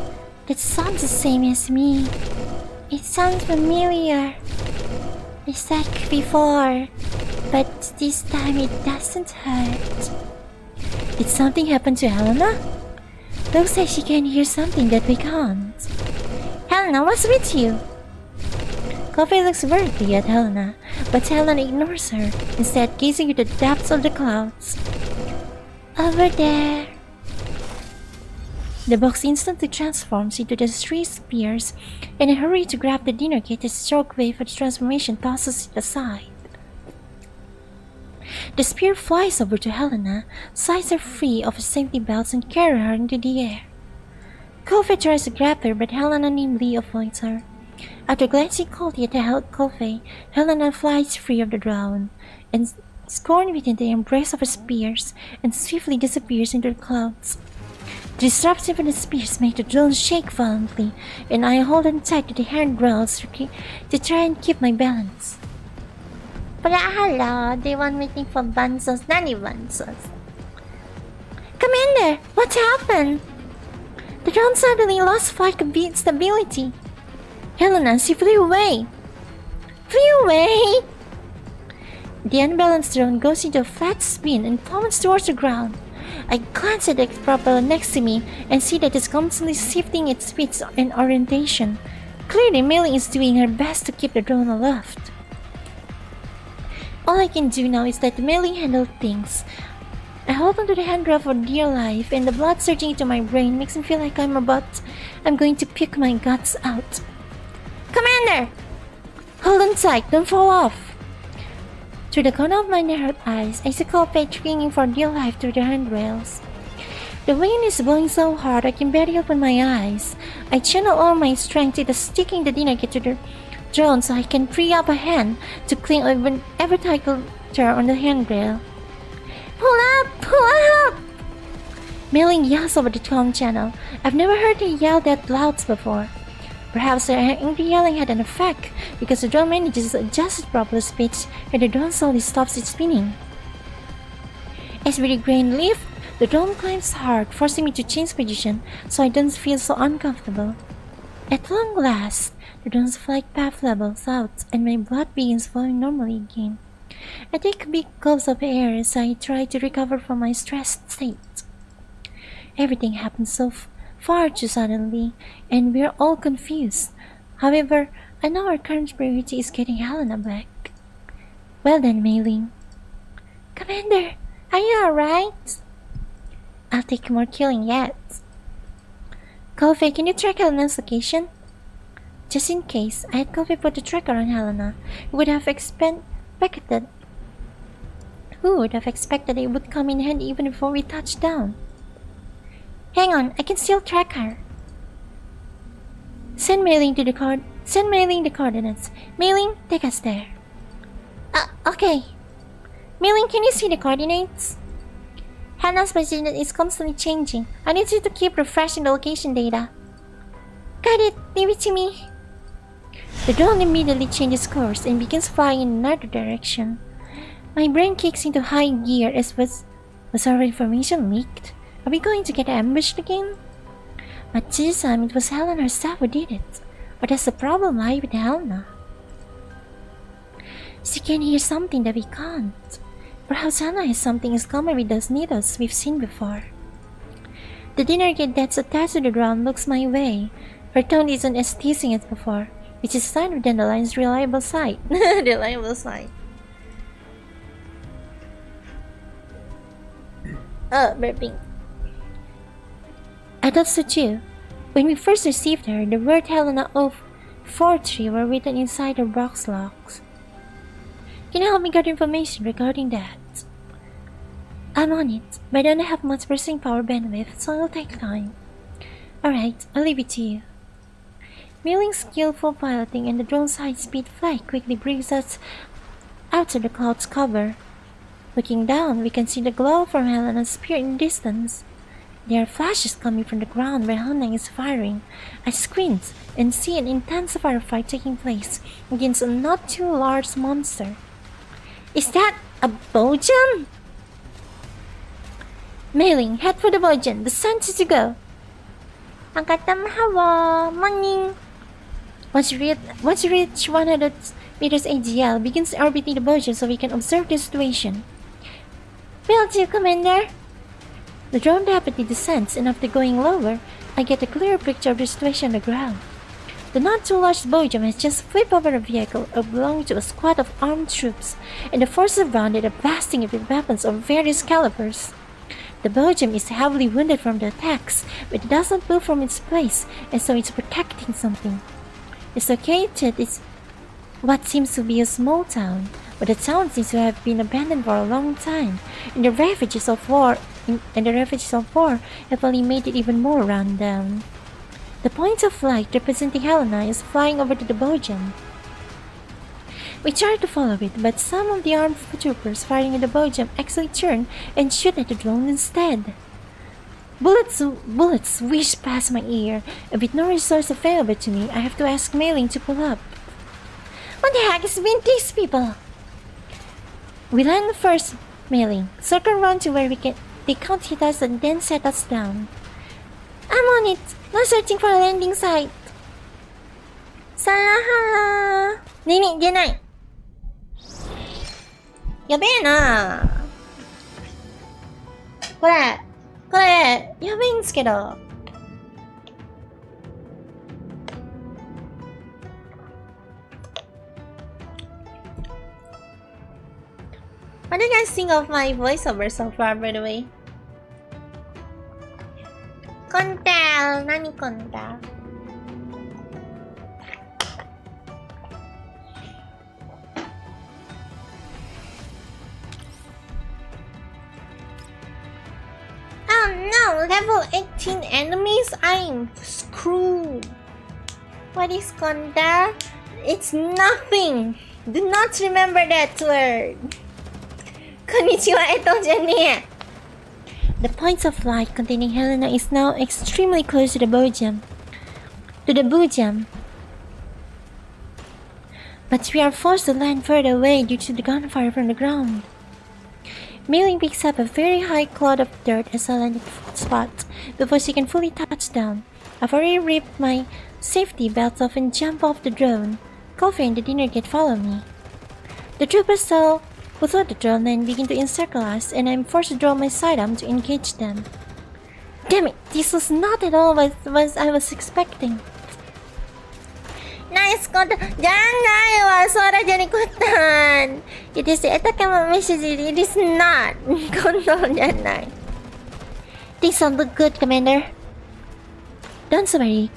that sounds the same as me. It sounds familiar. It's like before, but this time it doesn't hurt. Did something happen to Helena? Looks like she can hear something that we can't. Helena, what's with you? Coffee looks vertically at Helena, but Helena ignores her, instead gazing into the depths of the clouds. Over there. The box instantly transforms into the three spears, and in a hurry to grab the dinner kit as the shockwave of the transformation tosses it aside. The spear flies over to Helena, slides her free of her safety belts and carries her into the air. Kofi tries to grab her, but Helena nimbly avoids her. After glancing coldly at Kofi, Helena flies free of the drone, and scorned within the embrace of her spears, and swiftly disappears into the clouds. The disruption of the spears make the drone shake violently, and I hold on tight to the handrails to try and keep my balance. But hello, they want waiting for Banzos, Nanny Banzos. Commander, what happened? The drone suddenly lost flight stability. Helena, she flew away. Flew away? The unbalanced drone goes into a flat spin and plummets towards the ground. I glance at the propeller next to me and see that it's constantly shifting its pitch and orientation. Clearly, Millie is doing her best to keep the drone aloft. All I can do now is let Millie handle things. I hold onto the handrail for dear life, and the blood surging into my brain makes me feel like I'm going to puke my guts out. Commander! Hold on tight, don't fall off! Through the corner of my narrowed eyes, I see Kofi clinging for dear life to the handrails. The wind is blowing so hard I can barely open my eyes. I channel all my strength into sticking the dinner kit to the drone so I can free up a hand to cling ever tighter on the handrail. Pull up! Pull up! Milling yells over the tom channel. I've never heard her yell that loud before. Perhaps her angry yelling had an effect because the drone manages to adjust its proper speed and the drone slowly stops its spinning. As we regain lift, the drone climbs hard, forcing me to change position so I don't feel so uncomfortable. At long last, the drone's flight path levels out and my blood begins flowing normally again. I take big gulps of air as I try to recover from my stressed state. Everything happens so far too suddenly, and we're all confused. However, I know our current priority is getting Helena back. Well then, Mei-Ling. Commander, are you alright? I'll take more killing yet. Kofi, can you track Helena's location? Just in case, I had Kofi put the tracker on Helena. Who would have expected it would come in handy even before we touched down? Hang on, I can still track her. Send Mei-Ling the coordinates. Mei-Ling, take us there. Okay. Mei-Ling, can you see the coordinates? Hannah's position is constantly changing. I need you to keep refreshing the location data. Got it, leave it to me. The drone immediately changes course and begins flying in another direction. My brain kicks into high gear as was our information leaked? Are we going to get ambushed again? But this time it was Helena herself who did it. Or does the problem lie with Helena? She can hear something that we can't. Perhaps Helena has something in common with those needles we've seen before. The dinner kit that's attached to the ground looks my way. Her tone isn't as teasing as before, which is a sign of Dandelion's reliable side. Reliable side. Burping. I thought so too. When we first received her, the word Helena of Fortree were written inside her box locks. Can you help me get information regarding that? I'm on it, but I don't have much processing power bandwidth, so it'll take time. Alright, I'll leave it to you. Mei-Ling's skillful piloting and the drone's high-speed flight quickly brings us out of the cloud's cover. Looking down, we can see the glow from Helena's spear in the distance. There are flashes coming from the ground where Helena is firing. I squint and see an intense firefight taking place against a not too large monster. Is that a Bojan? Mei-Ling, head for the Bojan. The sun is to go. Angkatam hawa, morning. Once you reach 100 meters AGL, begins orbiting the Bojan so we can observe the situation. Will do, Commander. The drone rapidly descends, and after going lower, I get a clearer picture of the situation on the ground. The not-too-large Belgium has just flipped over a vehicle belonging to a squad of armed troops, and the forces around it are blasting it with weapons of various calibers. The Belgium is heavily wounded from the attacks, but it doesn't move from its place, and so it's protecting something. It's located in what seems to be a small town, but the town seems to have been abandoned for a long time, and the ravages of war have only made it even more run down. The point of light representing Helena is flying over to the Belgium. We try to follow it, but some of the armed troopers firing at the Belgium actually turn and shoot at the drone instead. Bullets whiz past my ear, and with no resource available to me, I have to ask Mailing to pull up. What the heck has been these people? We land first, Mailing. Circle around to where they can't hit us and then set us down. I'm on it. Now searching for a landing site. Salahala. Nini, 出ない。やべえな。これ、やべえんすけど。What do you guys think of my voiceover so far, by the way? Kontel! Nani kontel? Oh no! Level 18 enemies? I'm screwed! What is kontel? It's nothing! Do not remember that word! Konnichiwa, Ethel じゃねえ! The point of light containing Helena is now extremely close to the Belgium. But we are forced to land further away due to the gunfire from the ground. Mailing picks up a very high cloud of dirt as I land at the spot before she can fully touch down. I've already ripped my safety belt off and jump off the drone. Coffee and the dinner gate follow me. The troopers who saw the drone and begin to encircle us, and I'm forced to draw my sidearm to engage them. Damn it, this was not at all what I was expecting. Nice control! Jangan, suara jadi ikutan. It is the attack message. It is not control. Jangan. Things don't look good, Commander. Don't worry.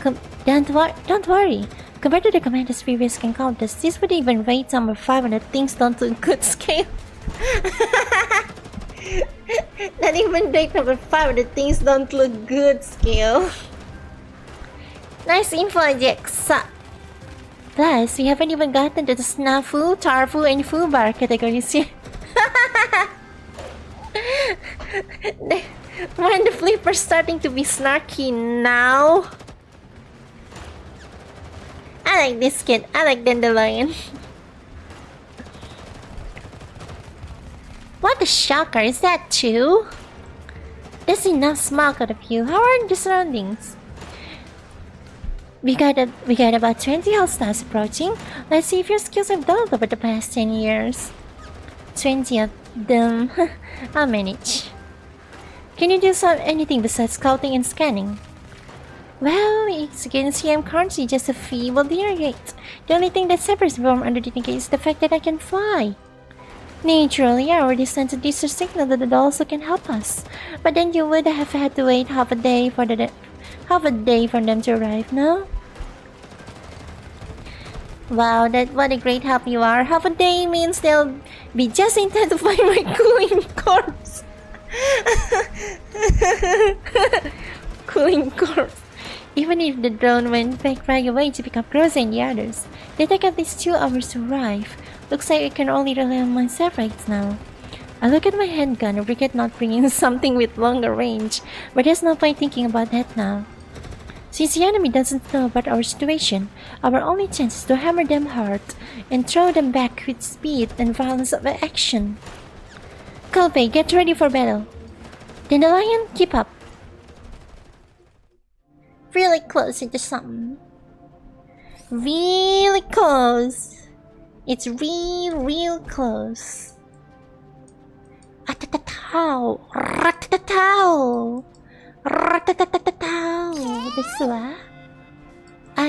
Compared to the Commander's previous encounters, this would even rate number 5 on the things don't look good scale. Not even rate number 5 on the things don't look good scale. Nice info, Jex. Plus, we haven't even gotten to the snafu, tarfu, and foobar categories yet. When the flipper's starting to be snarky now. I like this kid. I like Dandelion. What a shocker, is that true? There's enough smoke out of you. How are the surroundings? We got about 20 hostiles approaching. Let's see if your skills have doubled over the past 10 years. 20 of them. I'll manage. Can you do anything besides scouting and scanning? Well, as you can see, I'm currently just a feeble delegate. The only thing that separates me from other delegates is the fact that I can fly. Naturally, I already sent a distress signal that the dolls can help us. But then you would have had to wait half a day for them to arrive, no? Wow, what a great help you are. Half a day means they'll be just in time to find my cooling corpse. Cooling corpse. Even if the drone went back right away to pick up Rosa and the others, they take at least 2 hours to arrive. Looks like I can only rely on myself right now. I look at my handgun and regret not bringing something with longer range, but there's no point thinking about that now. Since the enemy doesn't know about our situation, our only chance is to hammer them hard and throw them back with speed and violence of action. Colby, get ready for battle. Dandelion, keep up. Really close into something. Really close. It's real close. Atatatao. Ratatatao. Ratatatao. ですわ。I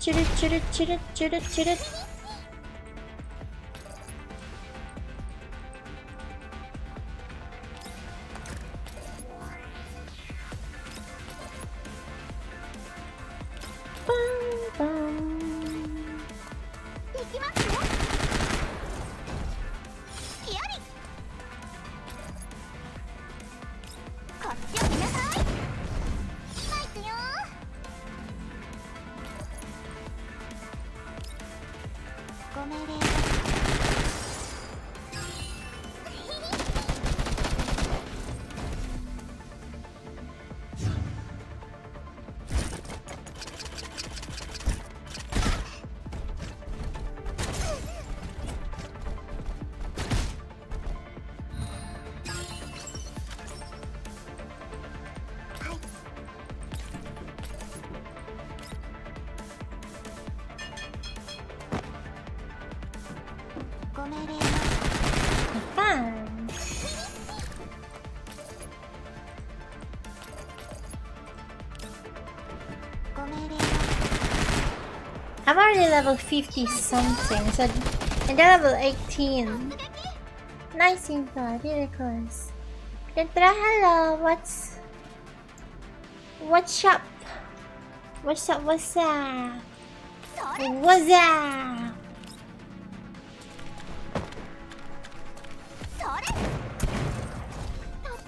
chirut, chirut, chirut, chirut, chirut. I'm already level 50 something, so and they're level 18. Nice info, really close. Kentra, hello, what's up? What's up? What's up? What's up?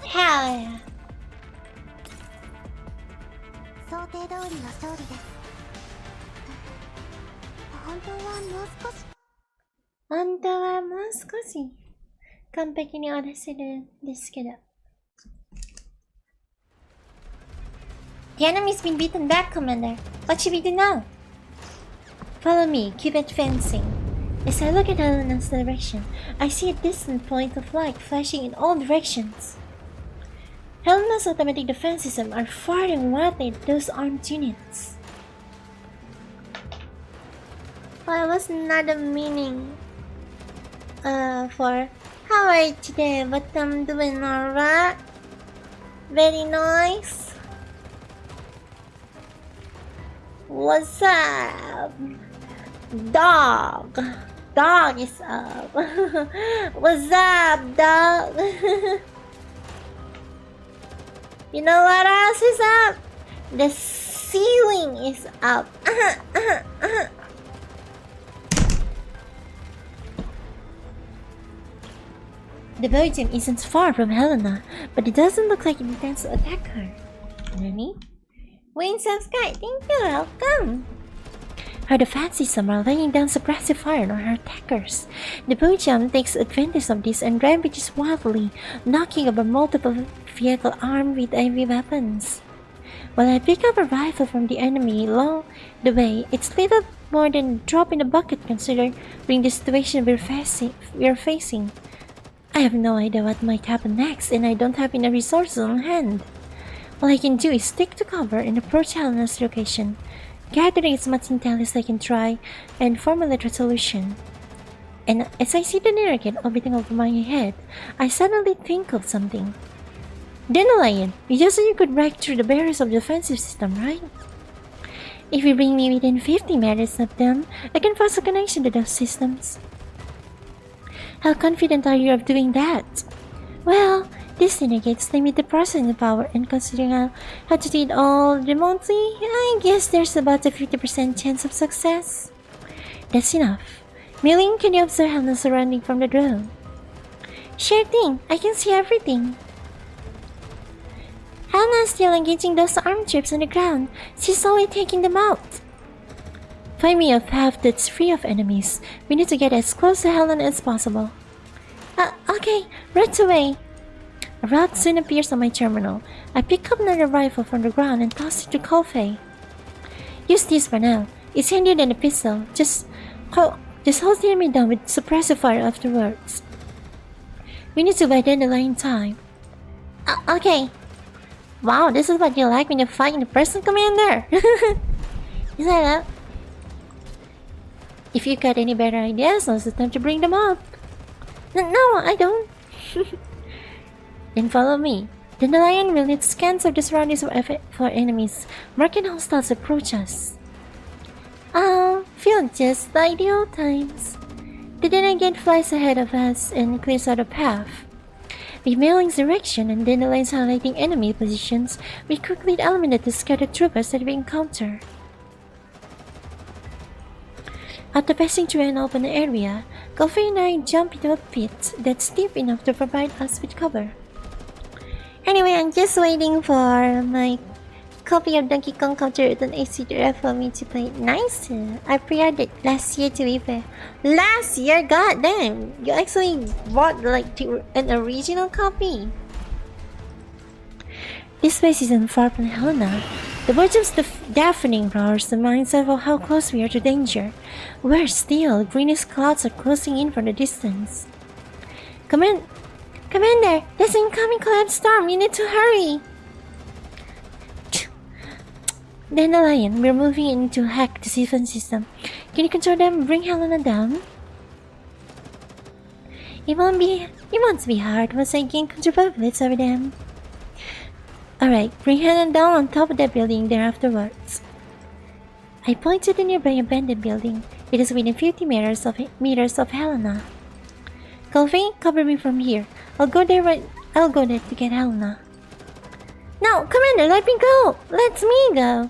Hell yeah. 想定通りの勝利です。本当はもう少し。本当はもう少し完璧に終わらせるんですけど。The enemy's been beaten back, Commander. What should we do now? Follow me, keep advancing. As I look at Helena's direction, I see a distant point of light flashing in all directions. Helena's automatic defense systems are far than what those armed units. Well, it was not a meaning for how are you today, but I'm doing alright. Very nice. What's up? Dog. Dog is up. What's up, dog? You know what else is up? The ceiling is up. The Belgium isn't far from Helena, but it doesn't look like it intends to attack her. Nani? Wings of Sky, thank you, welcome! Her defense system are laying down suppressive fire on her attackers. The Belgium takes advantage of this and rampages wildly, knocking over multiple vehicles armed with heavy weapons. While I pick up a rifle from the enemy along the way, it's little more than a drop in the bucket considering the situation we're facing. I have no idea what might happen next, and I don't have enough resources on hand. All I can do is stick to cover and approach Helena's location, gathering as much intel as I can try and formulate a solution. And as I see the Nerrigan orbiting over my head, I suddenly think of something. Dandelion, you said you could break through the barriers of the defensive system, right? If you bring me within 50 meters of them, I can force a connection to those systems. How confident are you of doing that? Well, this indicates limited processing power, and considering I had to do it all remotely, I guess there's about a 50% chance of success. That's enough. Milling, can you observe Helena's surrounding from the drone? Sure thing, I can see everything. Helena's still engaging those armed troops on the ground. She's always taking them out. Find me a path that's free of enemies. We need to get as close to Helena as possible. Okay, right away. A route soon appears on my terminal. I pick up another rifle from the ground and toss it to Kolfei. Use this for now. It's handier than a pistol. Just Just hold the enemy down with suppressive fire afterwards. We need to buy dandelion time. Okay. Wow, this is what you like when you fight in person, Commander. Is that up? If you got any better ideas, now's the time to bring them up. No, I don't. Then follow me. Dandelion will need scans of the surroundings for enemies, marking hostiles approach us. Feel just like the old times. The Dandelion flies ahead of us and clears out a path. With Mailing's direction and Dandelion's highlighting enemy positions, we quickly eliminate the scattered troopers that we encounter. After passing through an open area, Coffee and I jump into a pit that's deep enough to provide us with cover. Anyway, I'm just waiting for my copy of Donkey Kong Country with an AC for me to play. Nice! I pre-ordered last year, to be fair. Last year? God damn! You actually bought like an original copy. This place isn't far from Helena. The birds of the deafening roars reminds us of how close we are to danger. We're still. Greenish clouds are closing in from the distance. Commander, there's an incoming cloud storm. You need to hurry. Dandelion, we're moving in to hack the siphon system. Can you control them and bring Helena down? It won't be hard once I gain control over them. Alright, bring Helena down on top of that building there afterwards. I point to the nearby abandoned building. It is within 50 meters of Helena. Coffee, cover me from here. I'll go there to get Helena. No, Commander, let me go! Let me go!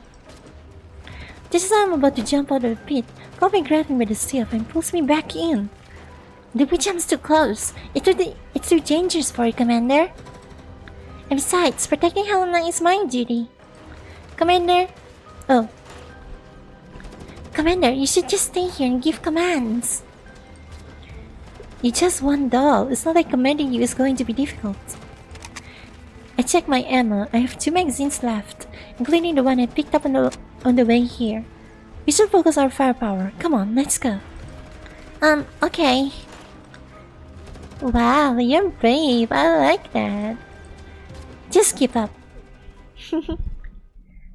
Just as I'm about to jump out of the pit, Coffee grabs me by the sleeve and pulls me back in. The bridge jump's too close. It's too dangerous for you, Commander. And besides, protecting Helena is my duty. Commander... Oh. Commander, you should just stay here and give commands. You're just one doll. It's not like commanding you is going to be difficult. I check my ammo. I have 2 magazines left, including the one I picked up on the way here. We should focus our firepower. Come on, let's go. Okay. Wow, you're brave. I like that. Just keep up. Oh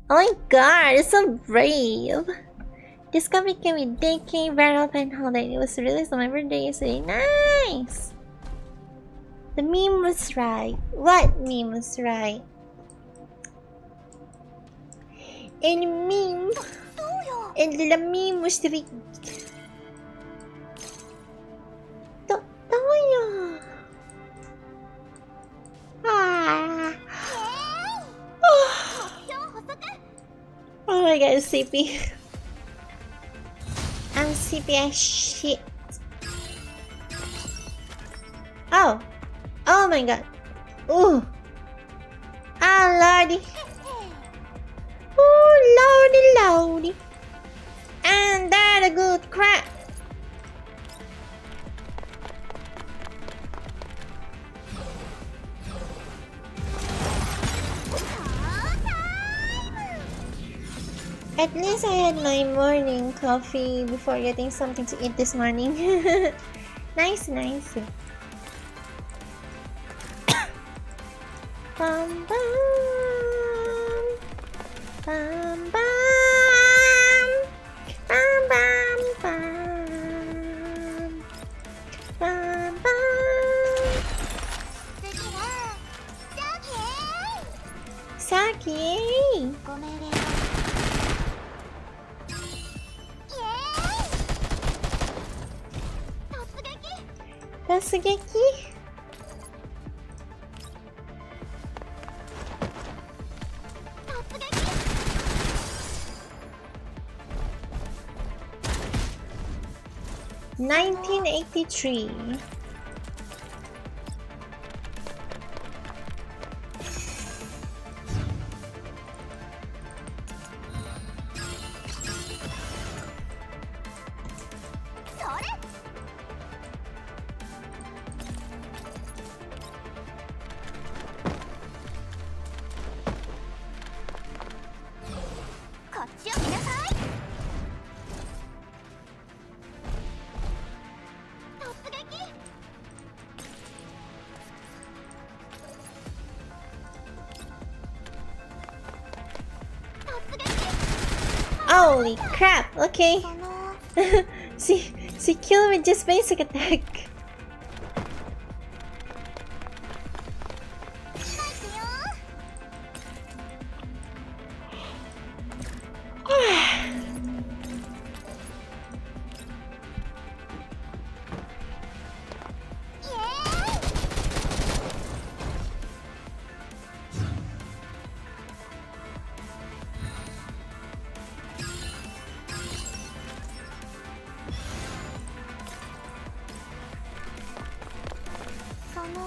my god, you're so brave. This copy came with DK, Barrel, and Holiday. It was released on my birthday yesterday. Nice! The meme was right. What meme was right? And the meme... And the meme was right. Toyo! Ah! Oh my god, sleepy. I'm sleepy as shit. Oh! Oh my god. Ooh. Ah, lordy. Ooh, lordy. And that a good crap. At least I had my morning coffee before getting something to eat this morning. Nice. Bum bum, bum bum, bum bum bum, bum bum. Saki. Tasugeki. $1983. Holy crap! Okay. その she killed with just basic attack. その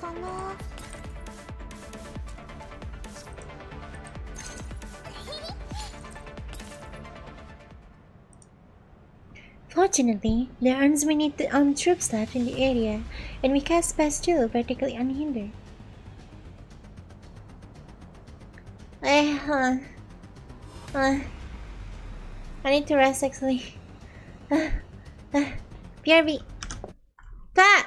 その Fortunately, there aren't many troops left in the area, and we can pass through practically unhindered. Hold on. I need to rest actually. BRB. That!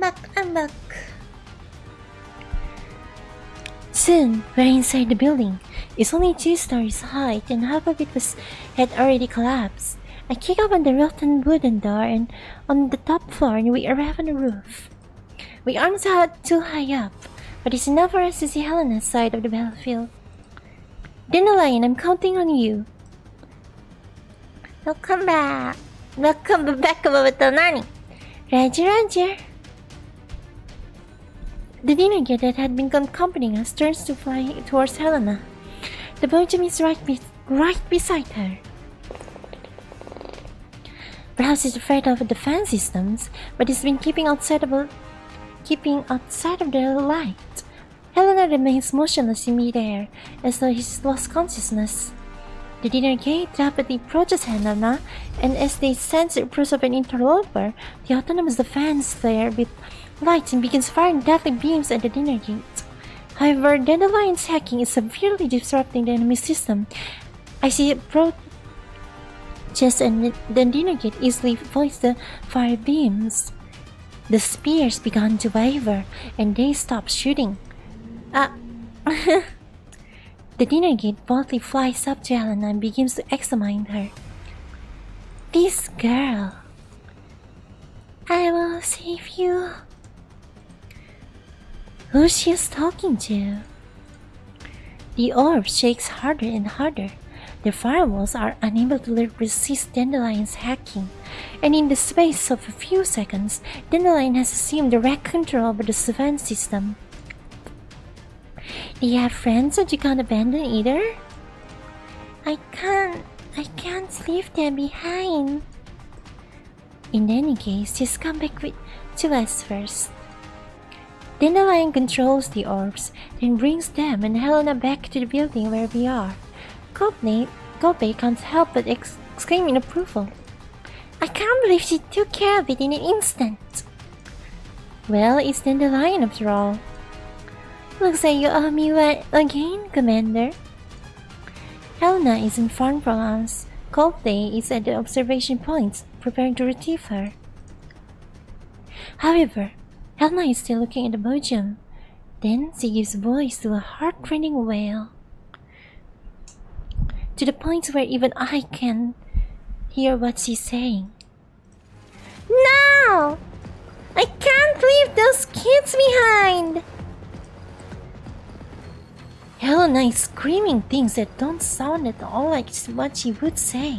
I'm back. Soon, we're inside the building. It's only 2 stories high, and half of it had already collapsed. I kick open the rotten wooden door, and on the top floor, we arrive on the roof. We aren't too high up, but it's enough for us to see Helena's side of the battlefield. Dandelion, I'm counting on you. Welcome back. Welcome back, Babato Nani. Roger. The dinner gear that had been accompanying us turns to fly towards Helena. The Belgium is right beside her. Perhaps she's afraid of the fan systems, but it's been keeping outside of the light. Helena remains motionless in midair, as though she's lost consciousness. The dinner gate rapidly approaches Helena, and as they sense the approach of an interloper, the autonomous defense flare with lights and begins firing deadly beams at the dinner gate. However, Dandelion's hacking is severely disrupting the enemy system. I see it approaches and the dinner gate easily avoids the fire beams. The spears began to waver, and they stopped shooting. The dinner gate boldly flies up to Helena and begins to examine her. This girl. I will save you. Who she is talking to? The orb shakes harder and harder. The firewalls are unable to resist Dandelion's hacking, and in the space of a few seconds, Dandelion has assumed direct control over the defense system. Do you have friends that you can't abandon either? I can't leave them behind. In any case, just come back to us first. Dandelion controls the orbs, then brings them and Helena back to the building where we are. Kobe can't help but exclaim in approval. I can't believe she took care of it in an instant. Well, it's Dandelion after all. Looks like you owe me one again, Commander. Helena is in front from us. Kobe is at the observation points, preparing to retrieve her. However, Helena is still looking at the Belgium. Then she gives voice to a heart-rending wail, to the point where even I can hear what she's saying. No! I can't leave those kids behind! Helena is screaming things that don't sound at all like what she would say.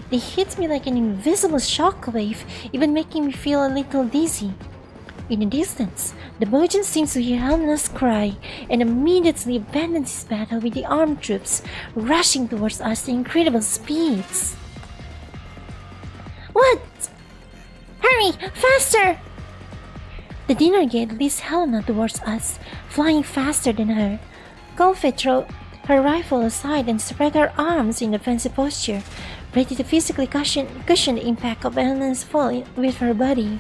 They hit me like an invisible shockwave, even making me feel a little dizzy. In the distance, the Belgian seems to hear Helena's cry and immediately abandons his battle with the armed troops, rushing towards us at incredible speeds. What? Hurry! Faster! The dinner gate leads Helena towards us, flying faster than her. Golfe threw her rifle aside and spread her arms in defensive posture, ready to physically cushion the impact of Helena's fall with her body.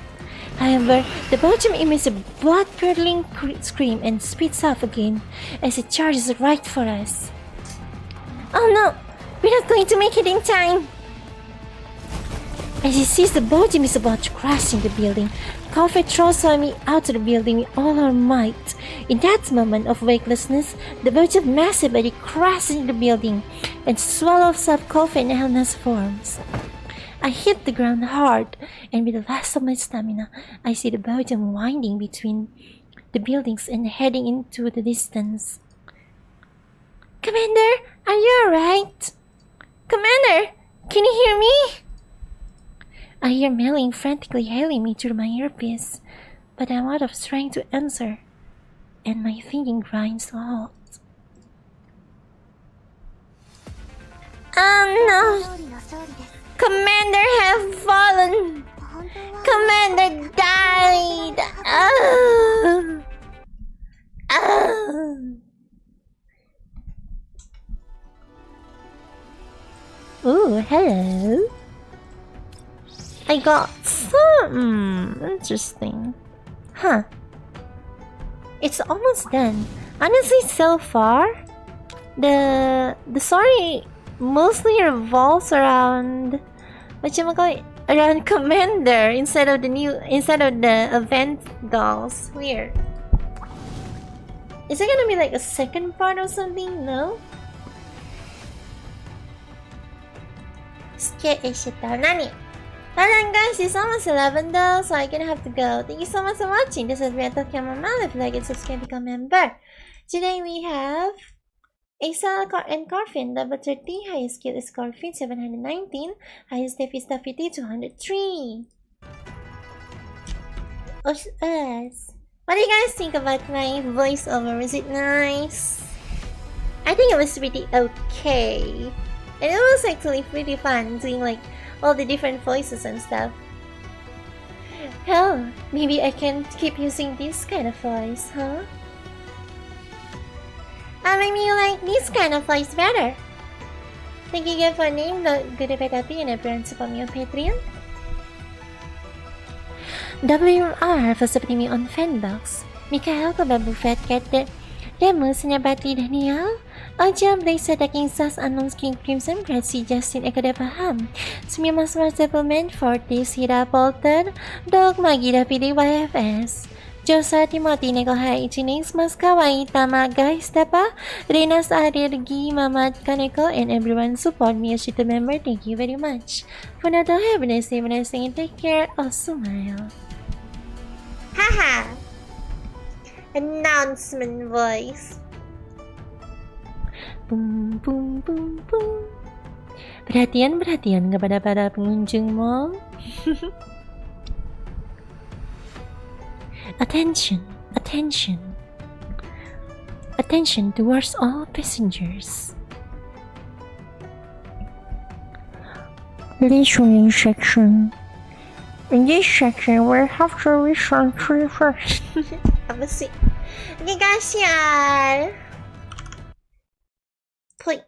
However, the Belgium emits a blood-curdling scream and speeds up again as it charges right for us. Oh no! We're not going to make it in time! As he sees the Belgium is about to crash in the building, Kofi throws me out of the building with all her might. In that moment of weightlessness, the Belgium's massive body crashes into the building and swallows up Kofi and Helena's forms. I hit the ground hard, and with the last of my stamina, I see the Belgium winding between the buildings and heading into the distance. Commander, are you alright? Commander, can you hear me? I hear Melling frantically hailing me through my earpiece, but I'm out of strength to answer, and my thinking grinds to a halt. Oh no! Commander have fallen! Commander died! Oh! Oh! Ooh, hello! I got some interesting. Huh. It's almost done. Honestly, so far, the story mostly revolves around whatchamacallit, around Commander instead of the event dolls. Weird. Is it gonna be like a second part or something? No? Nani? Alright guys, it's almost 11 though, so I'm gonna have to go. Thank you so much for watching. This is Ethel Chamomile. If you like it, subscribe, become a member. Today we have Ethel and Corfin, level 30, highest skill is Corfin, 719, highest def is 50, 203. Us. What do you guys think about my voiceover? Is it nice? I think it was pretty okay. And it was actually pretty fun doing like all the different voices and stuff. Hell, maybe I can keep using this kind of voice, huh? Maybe you like this kind of voice better. Thank you again for name, good bad happy, and everyone support me on Patreon. WR for supporting me on FANBOX. Mikael Kebabu Fat Cat Demo Senabati Daniel Oja Blazer Taking Sauce Unknown King Crimson Gracie Justin Eka Paham Semia Mas Development Fortis Hira Polter Dog Magida PDYFS Josa Timothy Nekohai Chinese Mas Kawaii Tama Guys Dapa Renas Arirgi Mamad Kaneko and everyone support me as a member. Thank you very much. For now, have a nice day and take care. Smile. Haha! Announcement voice. Boom, boom, boom, boom. Perhatian kepada para pengunjung mall. Attention towards all passengers. Listening section. In this section, we'll have to listen to first. Apa sih? Okay guys, ya. Play.